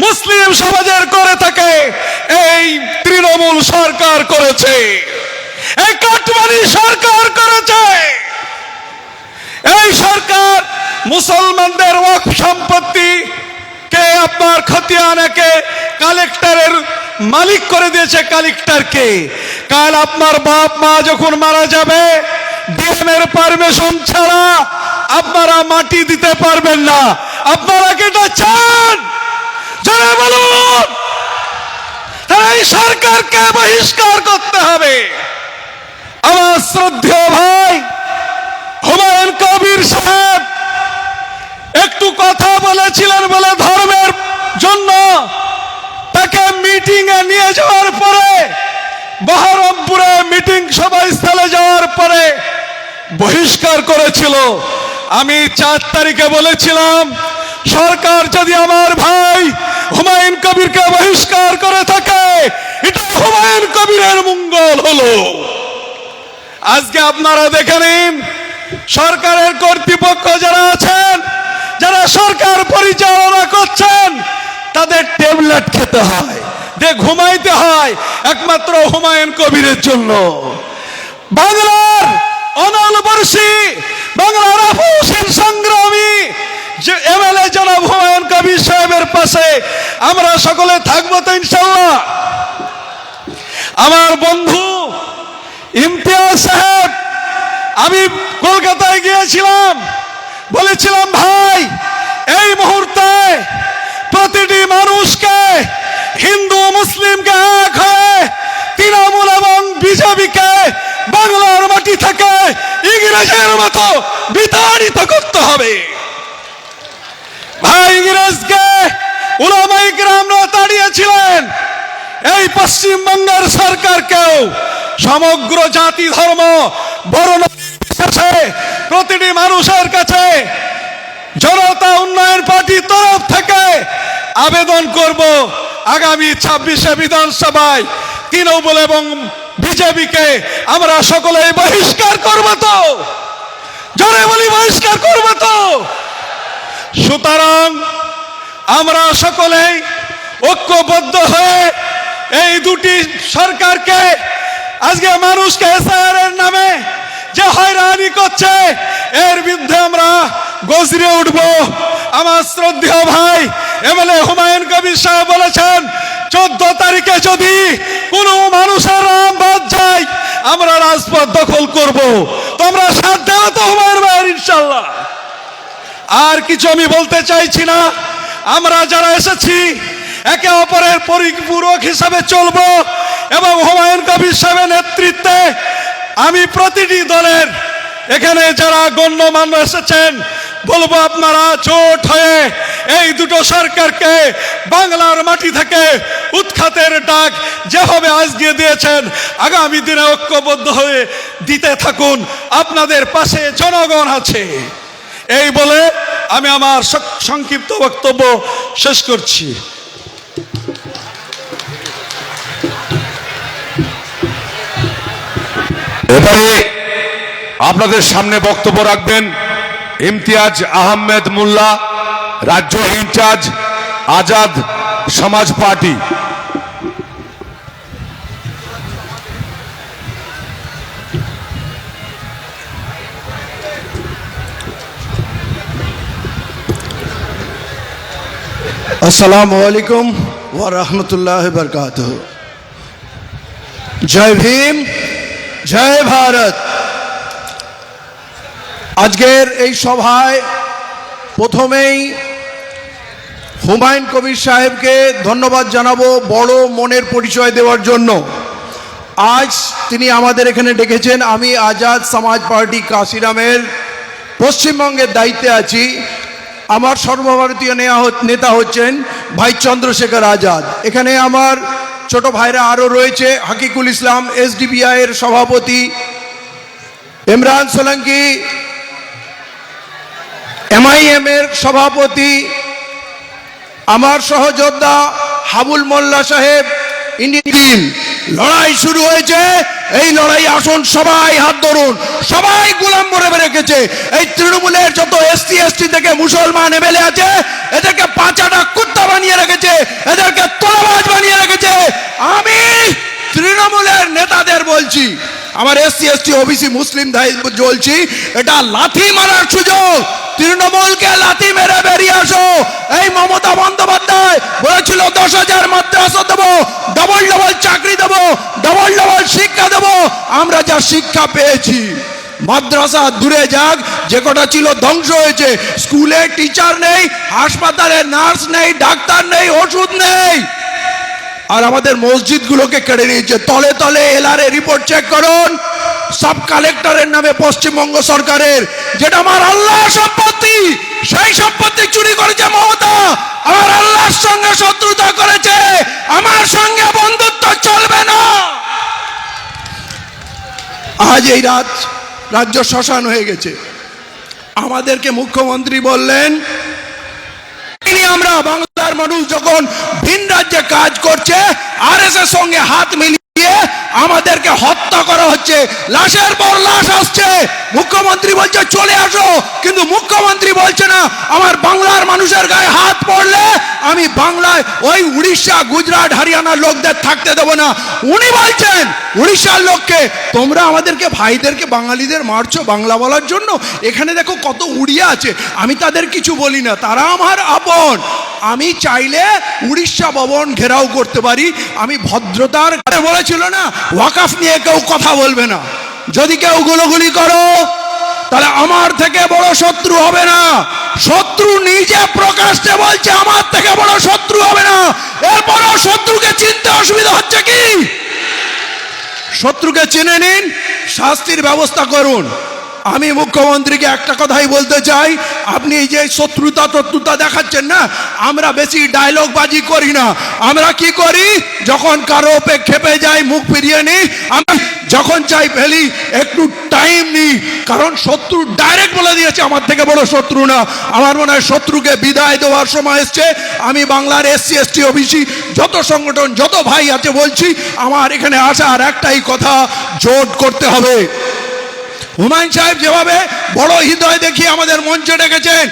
মুসলিম সমাজের করে থাকে, এই তৃণমূল সরকার করেছে, এই কাটমানি সরকার করেছে। এই সরকার মুসলমানদের ওয়াকফ সম্পত্তি কে আপনার খতিয়ানকে কালেক্টরের মালিক করে দিয়েছে। কালেক্টরকে কাল আপনার বাপ মা যখন মারা যাবে, ডিএমের পারমিশন ছাড়া আপনারা মাটি দিতে পারবেন না। আপনারা কি এটা চান? যারা বলুন, তারা এই সরকারকে বহিষ্কার করতে হবে। আমার শ্রদ্ধেয় ভাই হুমায়ুন কবির সাহেব একটু কথা বলেছিলেন বলে ধর্মের জন্য তাকে মিটিং এ নিয়ে যাওয়ার পরে, বহরমপুরে মিটিং সভাস্থলে যাওয়ার পরে বহিষ্কার করেছিল। আমি 4 তারিখে বলেছিলাম, সরকার যদি আমার ভাই হুমায়ুন কবিরকে বহিষ্কার করে থাকে, এটা হুমায়ুন কবিরের মঙ্গল হলো। আজকে আপনারা দেখে নিন, সরকারের কর্তৃপক্ষ যারা আছেন, যারা সরকার পরিচালনা করছেন, তাদের ট্যাবলেট খেতে হয়, ঘুমাইতে হয় একমাত্র হুমায়ুন কবিরের জন্য। বাংলার অনলবর্ষী, বাংলার আপসীন সংগ্রামী যে MLA জনাব হুমায়ুন কবির সাহেবের পাশে আমরা সকলে থাকবো তো ইনশাল্লাহ। আমার বন্ধু ইমতিয়াজ সাহেব, আমি কলকাতায় গিয়েছিলাম, বলেছিলাম ভাই এই মুহূর্তে প্রতিটি মানুষকে, হিন্দু মুসলিমকে এক হয়ে তৃণমূল এবং বিজেপিকে বাংলার মাটি থেকে ইংরেজের মতো বিতাড়িত করতে হবে। ভাই ইংরেজকে উলামায়ে কিরামরা দাঁড়িয়েছিলেন এই পশ্চিমবঙ্গের সরকারকেও সমগ্র জাতি ধর্ম বর্ণ কাছে, প্রতিটি মানুষের কাছে জনতা উন্নয়ন পার্টির তরফ থেকে আবেদন করব, আগামী 26শে বিধানসভায় তৃণমূল এবং বিজেপিকে আমরা সকলে বহিষ্কার করব। তো জোরে বলি, বহিষ্কার করব। তো সুতরাং আমরা সকলেই ঐক্যবদ্ধ হয়ে এই দুটি সরকারকে, আজকে মানুষকে এসআইআর এর নামে যে হয়রানি করছে এর বিরুদ্ধে আমরা গর্জে উঠব। আমার শ্রদ্ধেয় ভাই এমএলএ হুমায়ুন কবির সাহেব বলেছেন 14 তারিখে যদি কোনো মানুষের নাম বাদ যায় আমরা রাজপথ দখল করব। তোমরা সাথ দেও তো হুমায়ুন ভাই, ইনশাল্লাহ। আর কিছু আমি বলতে চাইছি না। আমরা যারা এসেছি একে অপরের পরিপূরক হিসাবে চলবো এবং হুমায়ুন কবির সাহেবের নেতৃত্বে আমি প্রতিটি দলের এখানে যারা গণ্যমান্য এসেছেন বলবো, আপনারা জোট হয়ে এই দুটো সরকারকে বাংলার মাটি থেকে উৎখাতের ডাক যেভাবে আজকে দিয়েছেন আগামী দিনে ঐক্যবদ্ধ হয়ে দিতে থাকুন। আপনাদের পাশে জনগণ আছে। এই বলে আমি আমার সংক্ষিপ্ত বক্তব্য শেষ করছি। এবারে আপনাদের সামনে বক্তব্য রাখবেন ইমতিয়াজ আহমেদ মোল্লা, রাজ্য ইনচার্জ আজাদ সমাজ পার্টি। আসসালামু আলাইকুম ওয়া রাহমাতুল্লাহি ওয়া বারাকাতুহু। জয় ভীম, জয় ভারত। আজকের এই সভায় প্রথমেই হুমায়ুন কবির সাহেবকে ধন্যবাদ জানাবো বড় মনের পরিচয় দেওয়ার জন্য। আজ তিনি আমাদের এখানে ডেকেছেন। আমি আজাদ সমাজ পার্টি কাশিরামের পশ্চিমবঙ্গের দায়িত্বে আছি। আমার সর্বভারতীয় নেতা হচ্ছেন ভাই চন্দ্রশেখর আজাদ। এখানে আমার ছোট ভাইরা আরও রয়েছে, হাকিকুল ইসলাম এসডিপিআই এর সভাপতি, ইমরান সোলাঙ্কি এমআইএম এর সভাপতি, আমার সহযোদ্ধা হাবুল মোল্লা সাহেব ইন্ডিয়ান। লড়াই শুরু হয়েছে, এই লড়াই আসুন সবাই হাত ধরুন। সবাই গোলাম বরে রেখেছে। এই তৃণমূলের যত এসসি এসটি থেকে মুসলমান এমএলএ আছে এদেরকে পাঁচাটা কুত্তা বানিয়ে রেখেছে, এদেরকে তোলাবাজ বানিয়ে রেখেছে। আমি তৃণমূলের নেতাদের বলছি, আমার এসসি এসটি ওবিসি মুসলিম বলছি, এটা লাথি মারার সুযোগ। তৃণমূলকে লাথি মেরে বেরিয়ে আসো। এই মমতা বন্দ্যোপাধ্যায় বলেছিল 10,000 মাদ্রাসা দেবো, ডবল ডবল চাকরি দেবো, ডবল ডবল শিক্ষা দেবো। আমরা যা শিক্ষা পেয়েছি, মাদ্রাসা দূরে যাক, যে কটা ছিল ধ্বংস হয়েছে। স্কুলে টিচার নেই, হাসপাতালে নার্স নেই, ডাক্তার নেই, ওষুধ নেই। আর আমাদের মসজিদগুলোকে কেড়ে নিয়েছে। তলে তলে এলআরএ রিপোর্ট চেক করুন, সব কালেক্টরের নামে পশ্চিমবঙ্গ সরকারের, যেটা আমার আল্লাহ সম্পত্তি, সেই সম্পত্তি চুরি করেছে মমতা। আমার আল্লাহর সঙ্গে শত্রুতা করেছে, আমার সঙ্গে বন্ধুত্ব চলবে না। আজ এই রাজ্য শ্মশান হয়ে গেছে। আমাদেরকে মুখ্যমন্ত্রী বললেন, আমরা বাংলার মানুষ যখন ভিন রাজ্যে কাজ করছে আরএসএস সঙ্গে হাত মিলিয়ে আমাদেরকে হত্যা করা হচ্ছে, লাশের পর লাশ আসছে। মুখ্যমন্ত্রী বলছে চলে আসো, কিন্তু মুখ্যমন্ত্রী বলছে না আমার বাংলার মানুষের গায়ে হাত পড়লে আমি বাংলায় ওই উড়িষ্যা গুজরাট হরিয়ানার লোকদের থাকতে দেবো না। উনি বলছেন উড়িষ্যার লোককে, তোমরা আমাদেরকে ভাইদেরকে বাঙালিদের মারছো বাংলা বলার জন্য। এখানে দেখো কত উড়িয়া আছে, আমি তাদের কিছু বলি না, তারা আমার আপন। আমি চাইলে উড়িষ্যা ভবন ঘেরাও করতে পারি। আমি ভদ্রতার বলেছিল না ওয়াকফ নিয়ে কেউ কথা বলবে না। যদি কেউ গুলোগুলি করো তাহলে আমার থেকে বড় শত্রু হবে না। শত্রু নিজে প্রকাশ্যে বলছে আমার থেকে বড় শত্রু হবে না। এরপরও শত্রুকে চিনতে অসুবিধা হচ্ছে কি? শত্রুকে চিনে নিন, শাস্তির ব্যবস্থা করুন। আমি মুখ্যমন্ত্রীকে একটা কথাই বলতে চাই, আপনি এই যে শত্রুতা দেখাচ্ছেন না, আমরা বেশি ডায়লগ বাজি করি না। আমরা কি করি, যখন কারো ওপরে খেপে যাই মুখ ফিরিয়ে নিই, আমি যখন চাই ফেলি, একটু টাইম নিই, কারণ শত্রু ডাইরেক্ট বলে দিয়েছে আমার থেকে বড় শত্রু না। আমার মনে হয় শত্রুকে বিদায় দেওয়ার সময় এসছে। আমি বাংলার SC ST OBC যত সংগঠন যত ভাই আছে বলছি, আমার এখানে আসার একটাই কথা, জোট করতে হবে। হুমায়ুন সাহেব যেভাবে বড় হৃদয় দেখিয়ে আমাদের মঞ্চে ডেকেছেন,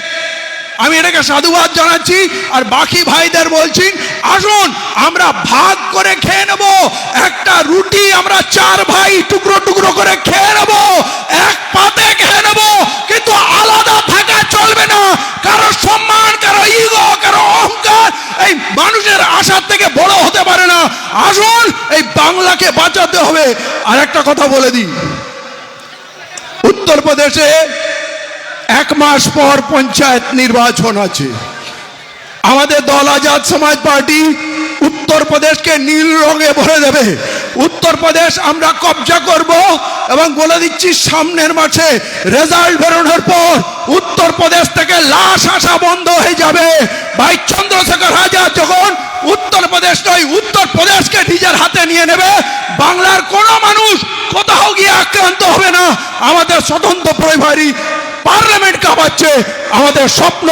আমি এটাকে সাধুবাদ জানাচ্ছি। আর বাকি ভাইদের বলছি, আসুন আমরা ভাগ করে খেয়ে নেব। একটা রুটি আমরা 4 ভাই টুকরো টুকরো করে খেয়ে নেব, এক পাতে খেয়ে নেব, কিন্তু আলাদা থাকা চলবে না। কারো সম্মান, কারো ইগো, কারো অহংকার এই মানুষের আশার থেকে বড় হতে পারে না। আসুন এই বাংলাকে বাঁচাতে হবে। আর একটা কথা বলে দিই, উত্তরপ্রদেশে 1 মাস পর পঞ্চায়েত নির্বাচন আছে। আমাদের দল আজাদ সমাজ পার্টি উত্তরপ্রদেশকে নীল রঙে ভরে দেবে। উত্তরপ্রদেশ আমরা কবজা করব এবং বলে দিচ্ছি, সামনের মাসে রেজাল্ট বেরোনোর পর উত্তরপ্রদেশ থেকে লাশ আসা বন্ধ হয়ে যাবে। ভাই চন্দ্রশেখর আজাদ যখন উত্তরপ্রদেশ নয়, উত্তরপ্রদেশকে নিজের হাতে নিয়ে নেবে, বাংলার কোনো মানুষ কোথাও গিয়ে আক্রান্ত হবে না। আমাদের স্বতন্ত্র প্রভারী পার্লামেন্ট কাঁপাচ্ছে। আমাদের স্বপ্ন,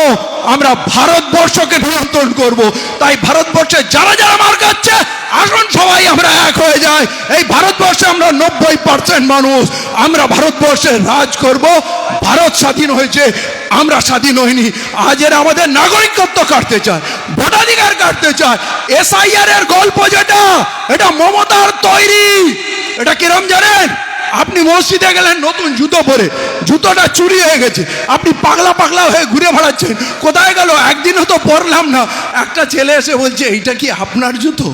আমরা ভারতবর্ষকে নিয়ন্ত্রণ করব। তাই ভারতবর্ষে যারা যারা মার খাচ্ছে, আসুন সবাই আমরা এক হয়ে যাই। এই ভারতবর্ষে আমরা 90% মানুষ, আমরা ভারতবর্ষে রাজ করব। ভারত স্বাধীন হয়েছে, আমরা স্বাধীন হইনি। আজের আমাদের নাগরিকত্ব কাটতে চায়, ভোটাধিকার কাটতে চায়। SIR এর গল্প যেটা, এটা মমতার তৈরি। এটা কিরম জানেন? আপনি মসজিদে গেলেন নতুন জুতো পরে, জুতোটা চুরি হয়ে গেছে, আপনি পাগলা পাগলা হয়ে ঘুরে বেড়াচ্ছেন, কোথায় গেল? একদিনও তো পরলাম না। একটা ছেলে এসে বলছে, এইটা কি আপনার জুতো?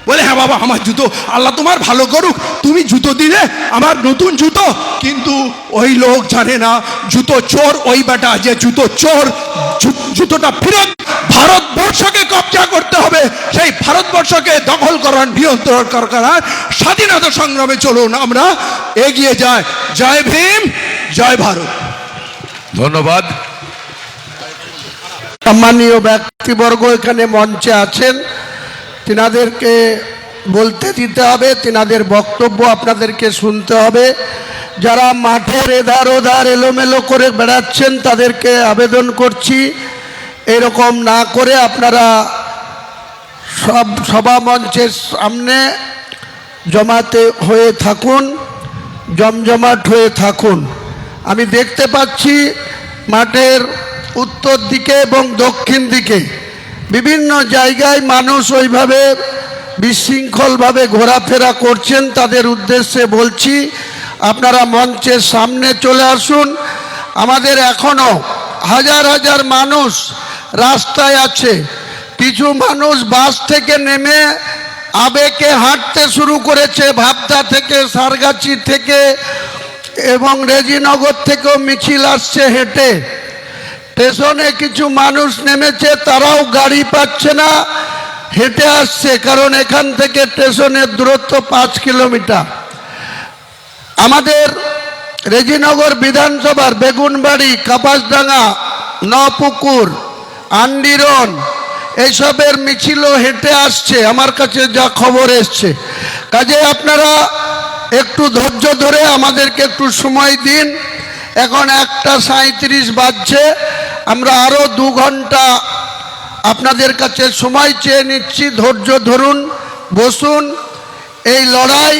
বলে, হ্যাঁ বাবা আমার জুতো, আল্লাহ তোমার ভালো করুক, তুমি জুতো দিলে আমার নতুন জুতো। কিন্তু ওই লোক জানে না জুতো চোর ওই বেটা, যে জুতো চোর, জুতোটা ফেরত। ভারতবর্ষকে কবজা করতে হবে, সেই ভারতবর্ষকে দখল করার, নিয়ন্ত্রণ করার স্বাধীনতা সংগ্রামে চলুন আমরা এগিয়ে যাই। জয় ভীম, জয় ভারত। ধন্যবাদ। সম্মানীয় ব্যক্তিবর্গ এখানে মঞ্চে আছেন, তিনাদেরকে বলতে দিতে হবে, তিনাদের বক্তব্য আপনাদেরকে শুনতে হবে। যারা মাঠের এধার ওধার এলোমেলো করে বেড়াচ্ছেন, তাদেরকে আবেদন করছি, এরকম না করে আপনারা সভা মঞ্চের সামনে জমাতে হয়ে থাকুন, জমজমাট হয়ে থাকুন। আমি দেখতে পাচ্ছি মাঠের উত্তর দিকে এবং দক্ষিণ দিকে বিভিন্ন জায়গায় মানুষ ওইভাবে বিশৃঙ্খলভাবে ঘোরাফেরা করছেন। তাদের উদ্দেশ্যে বলছি, আপনারা মঞ্চের সামনে চলে আসুন। আমাদের এখনও হাজার হাজার মানুষ রাস্তায় আছে। কিছু মানুষ বাস থেকে নেমে আবেগে হাঁটতে শুরু করেছে, ভাবদা থেকে, সারগাছি থেকে এবং রেজিনগর থেকেও মিছিল আসছে হেঁটে। স্টেশনে কিছু মানুষ নেমেছে, তারাও গাড়ি পাচ্ছে না, হেঁটে আসছে, কারণ এখান থেকে স্টেশনের দূরত্ব 5 কিলোমিটার। আমাদের রেজিনগর বিধানসভার বেগুনবাড়ি, কাপাসডাঙ্গা, নপুকুর, আন্ডিরন এইসবের মিছিলও হেঁটে আসছে, আমার কাছে যা খবর এসছে। কাজে আপনারা একটু ধৈর্য ধরে আমাদেরকে একটু সময় দিন। এখন 1:37 বাজছে, আমরা আরও 2 ঘন্টা আপনাদের কাছে সময় চেয়ে নিচ্ছি। ধৈর্য ধরুন, বসুন। এই লড়াই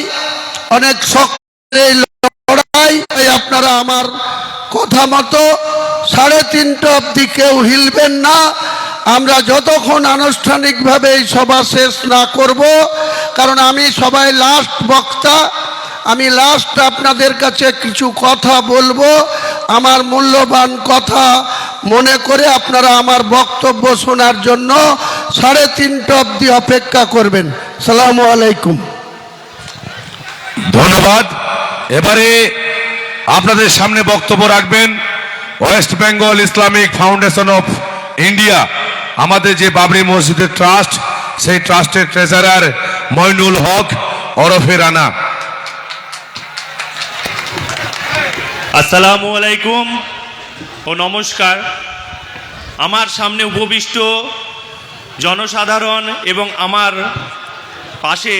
অনেক শক্ত, এই লড়াই আপনারা আমার কথা মতো 3:30 অবধি কেউ হিলবেন না। আমরা যতক্ষণ আনুষ্ঠানিকভাবে এই সভা শেষ না করব, কারণ আমি সবাই লাস্ট বক্তা, আমি লাস্ট আপনাদের কাছে কিছু কথা বলবো। আমার মূল্যবান কথা মনে করে আপনারা আমার বক্তব্য শোনার জন্য 3:30 অবধি অপেক্ষা করবেন। সালামু আলাইকুম। ধন্যবাদ। এবারে আপনাদের সামনে বক্তব্য রাখবেন West Bengal Islamic foundation of India, আমাদের যে বাবরি মসজিদের ট্রাস্ট, সেই ট্রাস্টের ট্রেজারার মইনুল হক ওরফে রানা। আসসালামু আলাইকুম ও নমস্কার। আমার সামনে উপবিষ্ট জনসাধারণ এবং আমার পাশে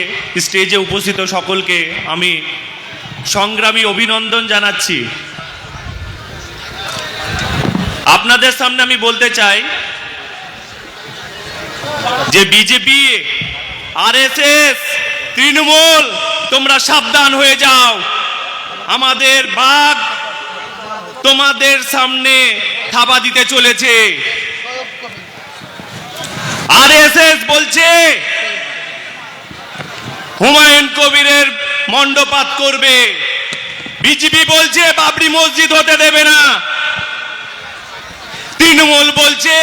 স্টেজে উপস্থিত সকলকে আমি সংগ্রামী অভিনন্দন জানাচ্ছি। আপনাদের সামনে আমি বলতে চাই যে বিজেপি, আরএসএস, তৃণমূল, তোমরা সাবধান হয়ে যাও। আমাদের বাঘ তোমাদের সামনে থাবা দিতে চলেছে। আরএসএস বলছে হুমায়ুন কবিরের মণ্ডপাত করবে, বিজেপি বলছে বাবরি মসজিদ হতে দেবে না, তৃণমূল বলছে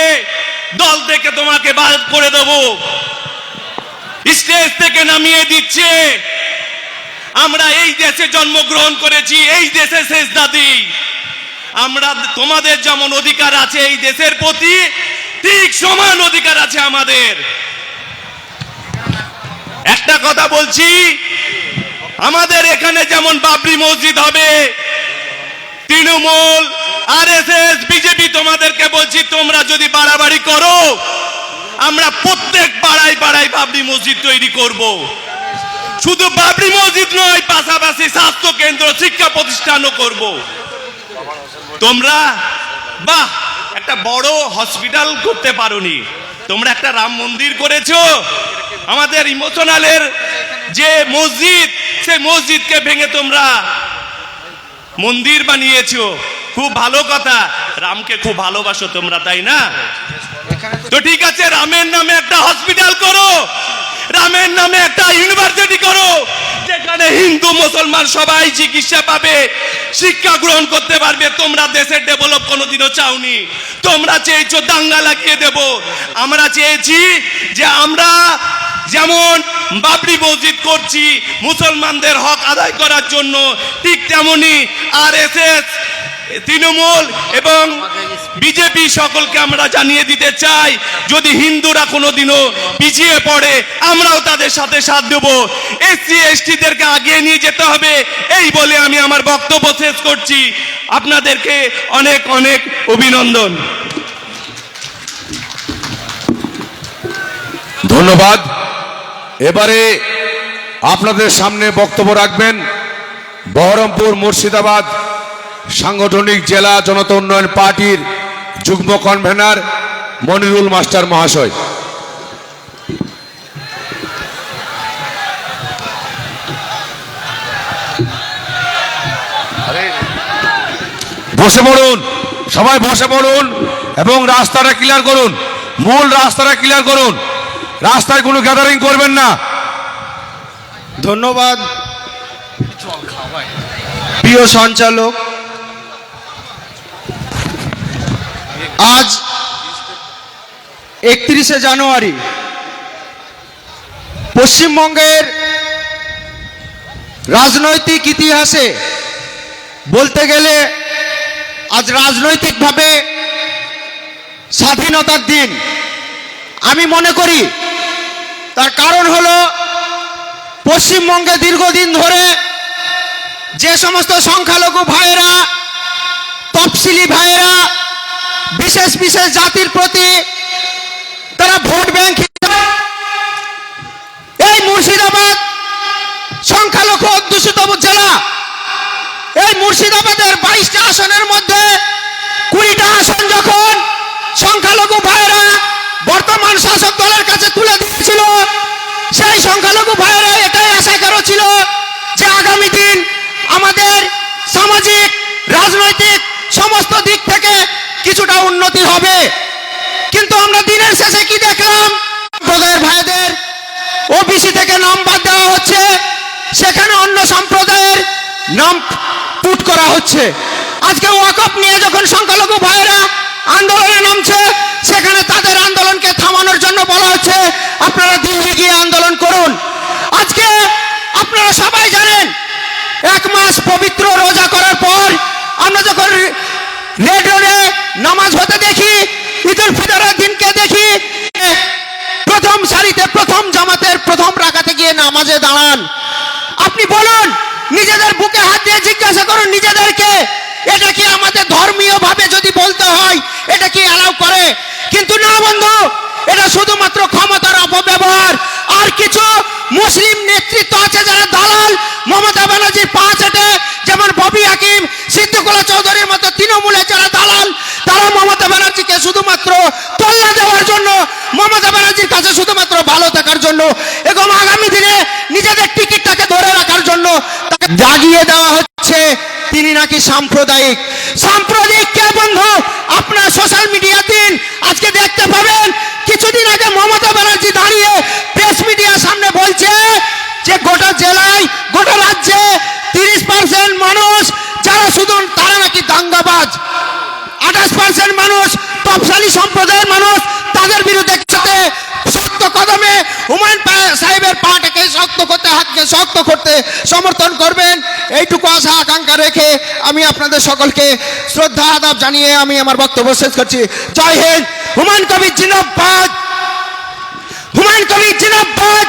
দল থেকে তোমাকে বাদ করে দেব, স্টেজ থেকে নামিয়ে দিচ্ছে। আমরা এই দেশে জন্মগ্রহণ করেছি, এই দেশে শেষ দাদি। আমরা তোমাদের যেমন অধিকার আছে এই দেশের প্রতি, ঠিক সমান অধিকার আছে আমাদের। একটা কথা বলছি, আমাদের এখানে যেমন বাবরি মসজিদ হবে, তৃণমূল, আরএসএস, বিজেপি তোমাদেরকে বলছি তোমরা যদি বাড়াবাড়ি করো, আমরা প্রত্যেক পাড়ায় পাড়ায় বাবরি মসজিদ তৈরি করব। শুধু বাবরি মসজিদ নয়, পাশাপাশি স্বাস্থ্য কেন্দ্র, শিক্ষা প্রতিষ্ঠানও করব। তোমরা বাহ একটা বড় হসপিটাল করতে পারোনি, তোমরা একটা রাম মন্দির করেছো। আমাদের ইমোশনালের যে মসজিদ, সেই মসজিদকে ভেঙে তোমরা মন্দির বানিয়েছো। খুব ভালো কথা, রামকে খুব ভালোবাসো তোমরা, তাই না? তো ঠিক আছে, রামের নামে একটা হসপিটাল করো, রামের নামে একটা ইউনিভার্সিটি করো, যেখানে হিন্দু মুসলমান সবাই চিকিৎসা পাবে, শিক্ষা গ্রহণ করতে পারবে। তোমরা দেশের ডেভেলপ কোনোদিনও চাওনি, তোমরা চেয়েছো দাঙ্গা লাগিয়ে দেব। আমরা চেয়েছি যে আমরা যেমন বাবরি মসজিদ করছি মুসলমানদের হক আদায় করার জন্য, ঠিক তেমনি আরএসএস, তৃণমূল এবং বিজেপি সকলকে আমরা জানিয়ে দিতে চাই, যদি হিন্দুরা কোনোদিনও পিছিয়ে পড়ে আমরাও তাদের সাথে সাথ দেব। এসসি এসটিদেরকে আগিয়ে নিয়ে যেতে হবে, এই বলে আমি আমার বক্তব্য শেষ করছি। আপনাদেরকে অনেক অনেক অভিনন্দন। ধন্যবাদ। এবারে আপনাদের সামনে বক্তব্য রাখবেন বহরমপুর মুর্শিদাবাদ সাংগঠনিক জেলা জনতা উন্নয়ন পার্টির যুগ্ম কনভেনর মনিরুল মাস্টার মহাশয়। বসে পড়ুন, সবাই বসে পড়ুন এবং রাস্তাটা ক্লিয়ার করুন, মূল রাস্তাটা ক্লিয়ার করুন, রাস্তায় কোনো গ্যাদারিং করবেন না। ধন্যবাদ প্রিয় সঞ্চালক। আজ 31শে জানুয়ারি পশ্চিমবঙ্গের রাজনৈতিক ইতিহাসে বলতে গেলে আজ রাজনৈতিকভাবে স্বাধীনতার দিন আমি মনে করি। তার কারণ হলো পশ্চিমবঙ্গে দীর্ঘদিন ধরে যে সমস্ত সংখ্যালঘু ভাইয়েরা, তফসিলি ভাইয়েরা, বিশেষ বিশেষ জাতির প্রতি তারা ভোট ব্যাংক, এই মুর্শিদাবাদ সংখ্যালঘু অধ্যুষিত জেলা, এই মুর্শিদাবাদের 22টা আসনের মধ্যে 20টা আসন যখন সংখ্যালঘু ভাইয়েরা বর্তমান শাসক দলের কাছে তুলে দিয়েছিল, সেই সংখ্যালঘু ভাইয়েরা এটাই আশা করেছিল যে আগামী দিন আমাদের সামাজিক, রাজনৈতিক সমস্ত দিক থেকে কিছুটা উন্নতি হবে। কিন্তু আমরা দিনের শেষে কি দেখলাম, সম্প্রদায়ের ভাইদের ওবিসি থেকে নাম বাদ দেওয়া হচ্ছে, সেখানে অন্য সম্প্রদায়ের নাম পুট করা হচ্ছে। আজকে ওয়াকফ নিয়ে যখন সংখ্যালঘু ভাইয়েরা আন্দোলনে নামছে, সেখানে তাদের আন্দোলনকে থামানোর জন্য বলা হচ্ছে আপনারা দিল্লি গিয়ে আন্দোলন করুন। আজকে আপনারা সবাই জানেন, 1 মাস পবিত্র রোজা করার পর আমরা যখন রেড রোডে নামাজ হতে দেখি, ঈদুল ফিতরের দিনকে দেখি, প্রথম সারিতে প্রথম জামাতের প্রথম রাকাতে গিয়ে নামাজে দাঁড়ান। আপনি বলুন, নিজেদের বুকে হাত দিয়ে জিজ্ঞাসা করুন নিজেদেরকে, এটা কি আমাদের ধর্মীয় ভাবে যদি বলতে হয় এটা কি অ্যালাউ করে? কিন্তু না বন্ধু, এটা শুধুমাত্র ক্ষমতার অপব্যবহার। আর কিছু মুসলিম নেতৃত্ব আছে যারা দালাল, মমতা ব্যানার্জির পা চেটে, যেমন ববি হাকিম, সিদ্দিকুল্লাহ চৌধুরীর মতো তৃণমূলের যারা দালাল, তারা মমতা ব্যানার্জিকে শুধুমাত্র তোল্লা দেওয়ার জন্য, মমতা ব্যানার্জির কাছে শুধুমাত্র ভালো থাকার জন্য এবং আগামী দিনে নিজেদের টিকিটটাকে ধরে রাখার জন্য তাকে জাগিয়ে দেওয়া হচ্ছে তিনি নাকি সাম্প্রদায়িক। সাম্প্রদায়িক কে বন্ধু? আপনার সোশ্যাল মিডিয়া দিন, আজকে দেখতে পাবেন কিছুদিন আগে মমতা ব্যানার্জি দাঁড়িয়ে প্রেস মিডিয়ার সামনে বলছে যে গোটা জেলায়, গোটা রাজ্যে 30% মানুষ যারা শুধু তারা নাকি দাঙ্গাবাজ, 28% মানুষ তফসালি সম্প্রদায়ের মানুষ, তাদের বিরুদ্ধে শক্ত কদমে হুমায়ুন সাহেবের পাটাকে শক্ত করতে, হাতকে শক্ত করতে সমর্থন করবেন। এইটুকু আশা আকাঙ্ক্ষা রেখে আমি আপনাদের সকলকে শ্রদ্ধা আদাব জানিয়ে আমি আমার বক্তব্য শেষ করছি। জয় হিন্দ, হুমায়ুন কবির জিন্দাবাদ, হুমায়ুন কবির জিন্দাবাদ,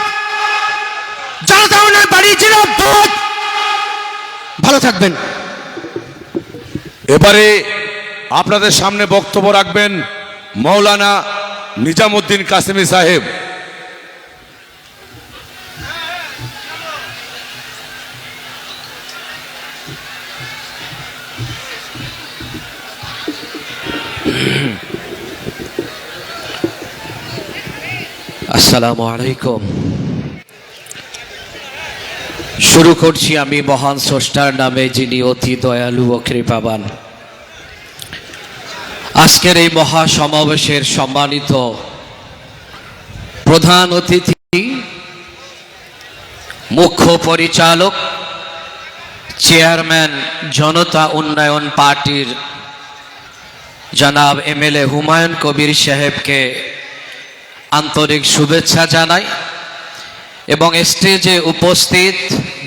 জনতা উন্নয়ন পার্টি জিন্দাবাদ। ভালো থাকবেন। এবারে আপনাদের সামনে বক্তব্য রাখবেন মৌলানা নিজামুদ্দিন কাসেমি সাহেব। আসসালামু আলাইকুম। শুরু করছি আমি মহান স্রষ্টার নামে, যিনি অতি দয়ালু ও কৃপাবান। আজকের এই মহা সমাবেশের সম্মানিত প্রধান অতিথি, মুখ্য পরিচালক, চেয়ারম্যান জনতা উন্নয়ন পার্টির জনাব এমএলএ হুমায়ুন কবির সাহেবকে আন্তরিক শুভেচ্ছা জানাই এবং স্টেজে উপস্থিত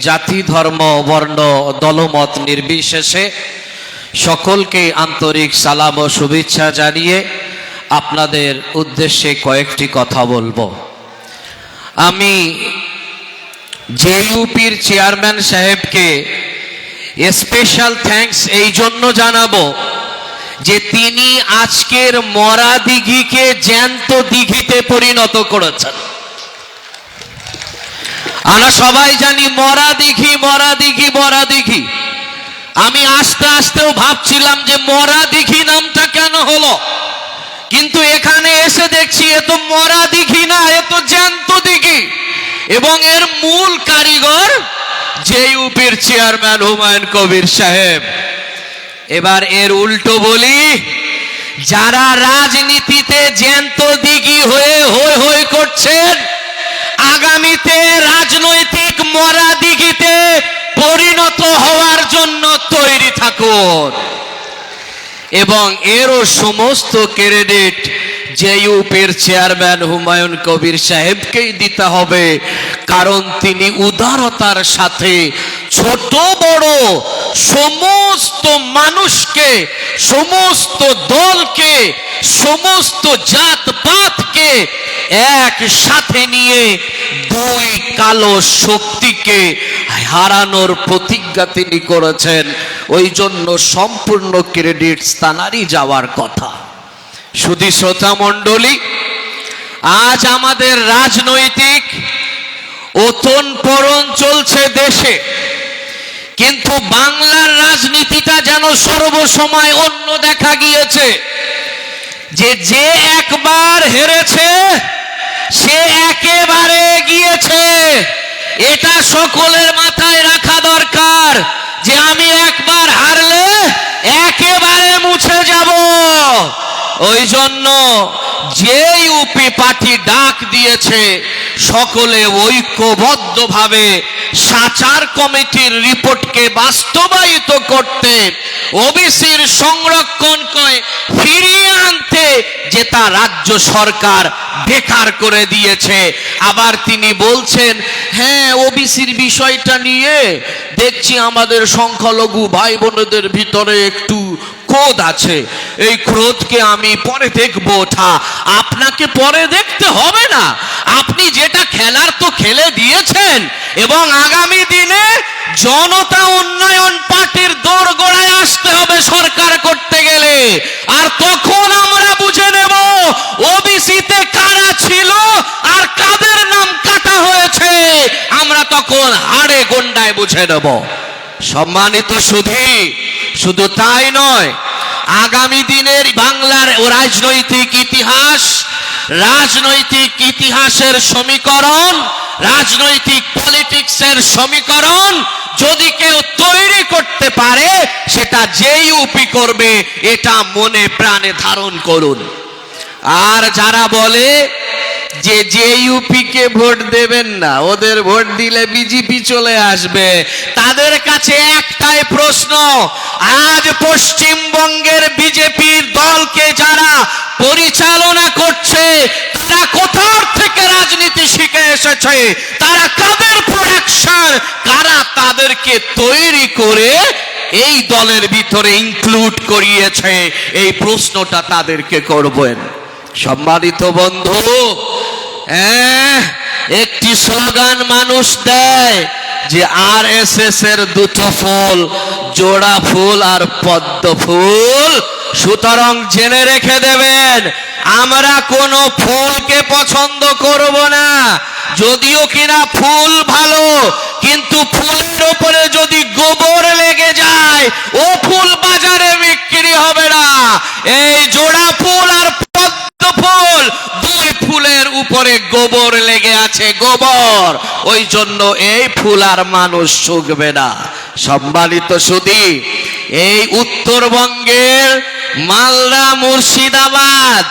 জাতি, ধর্ম, বর্ণ, দলমত নির্বিশেষে সকলকে আন্তরিক সালাম ও শুভেচ্ছা জানিয়ে আপনাদের উদ্দেশ্যে কয়েকটি কথা বলবো। আমি জেইউপির চেয়ারম্যান সাহেবকে স্পেশাল থ্যাঙ্কস এই জন্য জানাবো যে তিনি আজকের মরা দিঘিকে জ্যান্ত দিঘিতে পরিণত করেছেন। আমরা সবাই জানি মরা দিঘি, মরা দিঘি, মরা দিঘি। আমি আস্তে আস্তেও ভাবছিলাম যে মরা দিঘি নামটা কেন হলো, কিন্তু এখানে এসে দেখছি এ তো মরা দিঘি না, এ তো জ্যান্ত দিঘি এবং এর মূল কারিগর জেইউপির চেয়ারম্যান হুমায়ুন কবির সাহেব। এবার এর উল্টো বলি, যারা রাজনীতিতে জ্যান্ত দিঘি হয়ে হই হই করছেন, আগামীতে রাজনৈতিক মরা দিঘিতে পরিণত হওয়ার জন্য তৈরি থাকুন এবং এরও সমস্ত ক্রেডিট জেইউপির চেয়ারম্যান হুমায়ুন কবির সাহেবকেই দিতে হবে, কারণ তিনি উদারতার সাথে ছোট বড় সমস্ত মানুষকে, সমস্ত দলকে, সমস্ত জাতপাতকে একসাথে নিয়ে দুই কালো শক্তিকে হারানোর প্রতিজ্ঞা তিনি করেছেন। ওই জন্য সম্পূর্ণ ক্রেডিট তাঁরই যাওয়ার কথা। শুধু শ্রোতা মণ্ডলী, আজ আমাদের রাজনৈতিক ওতন পতন চলছে দেশে, কিন্তু বাংলার রাজনীতিটা যেন সর্বসময় অন্য দেখা গিয়েছে। যে একবার হেরেছে সে একেবারে গিয়েছে, এটা সকলের মাথায় রাখা দরকার যে আমি একবার হারলে একেবারে মুছে যাব। ওই জন্য জেইউপি পার্টি ডাক দিয়েছে সকলে ঐক্যবদ্ধভাবে সাচার কমিটির রিপোর্টকে বাস্তবায়িত করতে, ওবিসির সংরক্ষণকে ফিরিয়ে আনতে, যেটা রাজ্য সরকার বেকার করে দিয়েছে। আবার তিনি বলছেন, হ্যাঁ ওবিসির বিষয়টা নিয়ে দেখছি আমাদের সংখ্যালঘু ভাই বোনদের ভিতরে একটু ক্রোধ আছে, এই ক্রোধকে আমি পরে দেখবো। ওঠা আপনাকে পরে দেখতে হবে না, আপনি যেটা খেলার তো খেলে দিয়েছেন, এবং আগামী দিনে জনতা উন্নয়ন পার্টির দোরগোড়ায় আসতে হবে সরকার করতে গেলে। আর তখন আমরা বুঝে নেব ওবিসিতে কারা ছিল আর কাদের নাম কাটা হয়েছে, আমরা তখন হাড়ে গন্ডায় বুঝে নেব। সম্মানিত সুধী, শুধু তাই নয়, আগামী দিনের বাংলার রাজনৈতিক ইতিহাসের সমীকরণ, রাজনৈতিক পলিটিক্সের সমীকরণ যদি কেউ তৈরি করতে পারে, সেটা জেইউপি করবে, এটা মনে প্রাণে ধারণ করুন। আর যারা বলে যে জেইউপি কে ভোট দেবেন না, ওদের ভোট দিলে বিজেপি চলে আসবে, তাদের কাছে একটাই প্রশ্ন, আজ পশ্চিমবঙ্গের বিজেপি দলকে যারা পরিচালনা করছে তারা কোথা থেকে রাজনীতি শিখে এসেছে, তারা কাদের প্রোডাকশন, কারা তাদেরকে তৈরি করে এই দলের ভিতরে ইনক্লুড করিয়েছে, এই প্রশ্নটা তাদেরকে করবেন। সম্মানিত বন্ধু, একটি স্লোগান মানুষ দেয় যে আরএসএস এর দুটো ফুল, জোড়া ফুল আর পদ্ম ফুল। সুতরাং জেনে রেখে দেবেন, আমরা কোনো ফুলকে পছন্দ করব না, যদিও কিনা ফুল ভালো, কিন্তু ফুলের উপরে যদি গোবর লেগে যায় ও ফুল বাজারে বিক্রি হবে না। এই জোড়া ফুল আর পদ্ম ফুল, দুই ফুলের উপরে গোবর লেগে আছে, গোবর, ওই জন্য এই ফুল আর মানুষ শুকবে না। সম্মানিত সুধী, এই উত্তরবঙ্গের মালদা, মুর্শিদাবাদ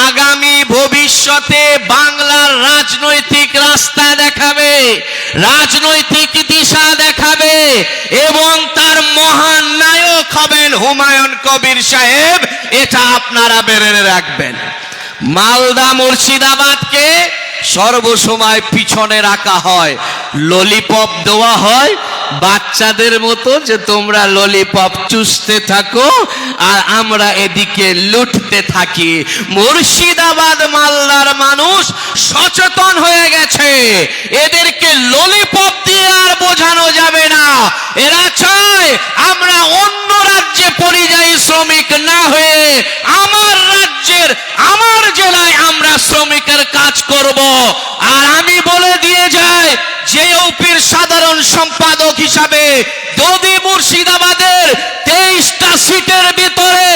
আগামী ভবিষ্যতে বাংলার রাজনৈতিক রাস্তা দেখাবে, রাজনৈতিক দিশা দেখাবে, এবং তার মহান নায়ক হবেন হুমায়ুন কবির সাহেব, এটা আপনারা বেড়ে রাখবেন। মালদা মুর্শিদাবাদকে সর্বসময় পিছনে রাখা হয়, ললিপপ দেওয়া হয় বাচ্চাদের মতো, যে তোমরা ললিপপ চুষতে থাকো আর আমরা এদিকে লুটতে থাকি। মুর্শিদাবাদ মালদার মানুষ সচেতন হয়ে গেছে, এদেরকে ললিপপ দিয়ে আর বোঝানো যাবে না। এরা চায় আমরা অন্য রাজ্যে পরিযায়ী শ্রমিক না হয়ে আমার রাজ্যের, আমার জেলায় আমরা শ্রমিকের কাজ করব। আর আমি বলে দিয়ে যাই, জেইউপির সাধারণ সম্পাদক হিসাবে যদি মুর্শিদাবাদের 23টা সিটের ভিতরে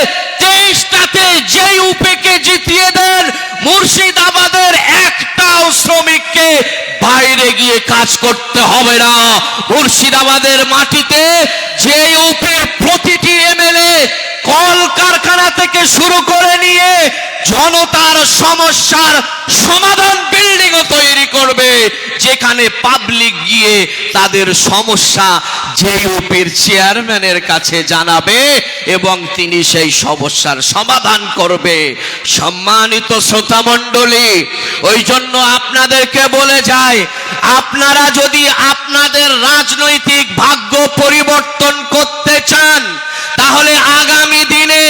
23টাতে জেইউপিকে জিতিয়ে দেন, মুর্শিদাবাদের একটাও শ্রমিককে বাইরে গিয়ে কাজ করতে হবে না। মুর্শিদাবাদের মাটিতে জেইউপির প্রতিটি এমএলএ কলকারখানা থেকে শুরু করে নিয়ে জনতার সমস্যার সমাধান বিল্ডিংও তৈরি করবে, যেখানে পাবলিক গিয়ে তাদের সমস্যা জেইউপির চেয়ারম্যানের কাছে জানাবে এবং তিনি সেই সমস্যার সমাধান করবে। সম্মানিত শ্রোতা মণ্ডলী, ওই জন্য আপনাদেরকে বলে যাই, আপনারা যদি আপনাদের রাজনৈতিক ভাগ্য পরিবর্তন করতে চান, তাহলে আগামী দিনে,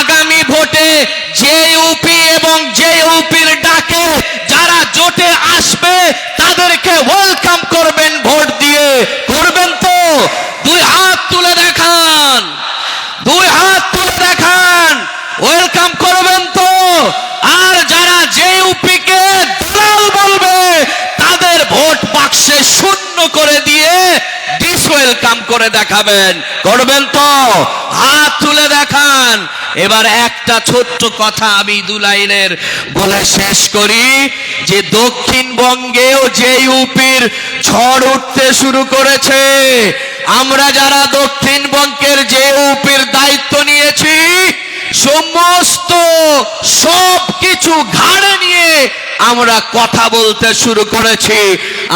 আগামী ভোটে জেইউপি এবং জেইউপির ডাকে যারা জোটে আসবে তাদেরকে ওয়েলকাম করবেন ভোট দিয়ে। করবেন তো? দুই হাত তুলে দেখান, দুই হাত তুলে দেখান, ওয়েলকাম করবেন তো? আর যারা জেইউপিকে দালাল বলবে তাদের ভোট বাক্সে শূন্য করে দিয়ে ডিসওয়েলকাম করে দেখাবেন। করবেন তো? হাত তুলে দেখান। এবার একটা ছোট্ট কথা আমি 2 লাইনের বলে শেষ করি, যে দক্ষিণবঙ্গেও জেইউপির ঝড় উঠতে শুরু করেছে। আমরা যারা দক্ষিণবঙ্গের জেইউপির দায়িত্ব নিয়েছি, সমস্ত সব কিছু ঘাড়ে নিয়ে আমরা কথা বলতে শুরু করেছি।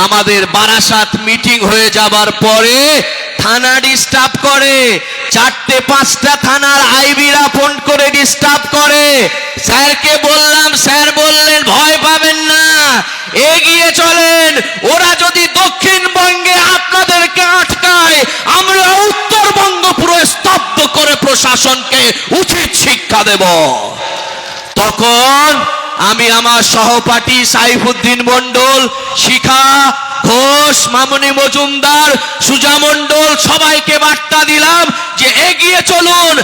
আমাদের বারাসাত মিটিং হয়ে যাবার পরে থানা ডিস্টার্ব করে, 4-5টা থানার আইবিরা ফোন করে ডিস্টার্ব করে। স্যারকে বললাম, স্যার বললেন ভয় পাবেন না, এগিয়ে চলেন। ওরা যদি দক্ষিণবঙ্গে আপনাদেরকে আটকায়, আমরা উত্তরবঙ্গ পুরো স্তব্ধ করে প্রশাসনকে উচিত শিক্ষা দেব। তখন আমি আমার সহপাঠী সাইফুদ্দিন মণ্ডল, শিখা ঘোষ, মামনি মজুমদার, সুজা মণ্ডল সবাইকে বার্তা দিলাম যে এগিয়ে চলুন।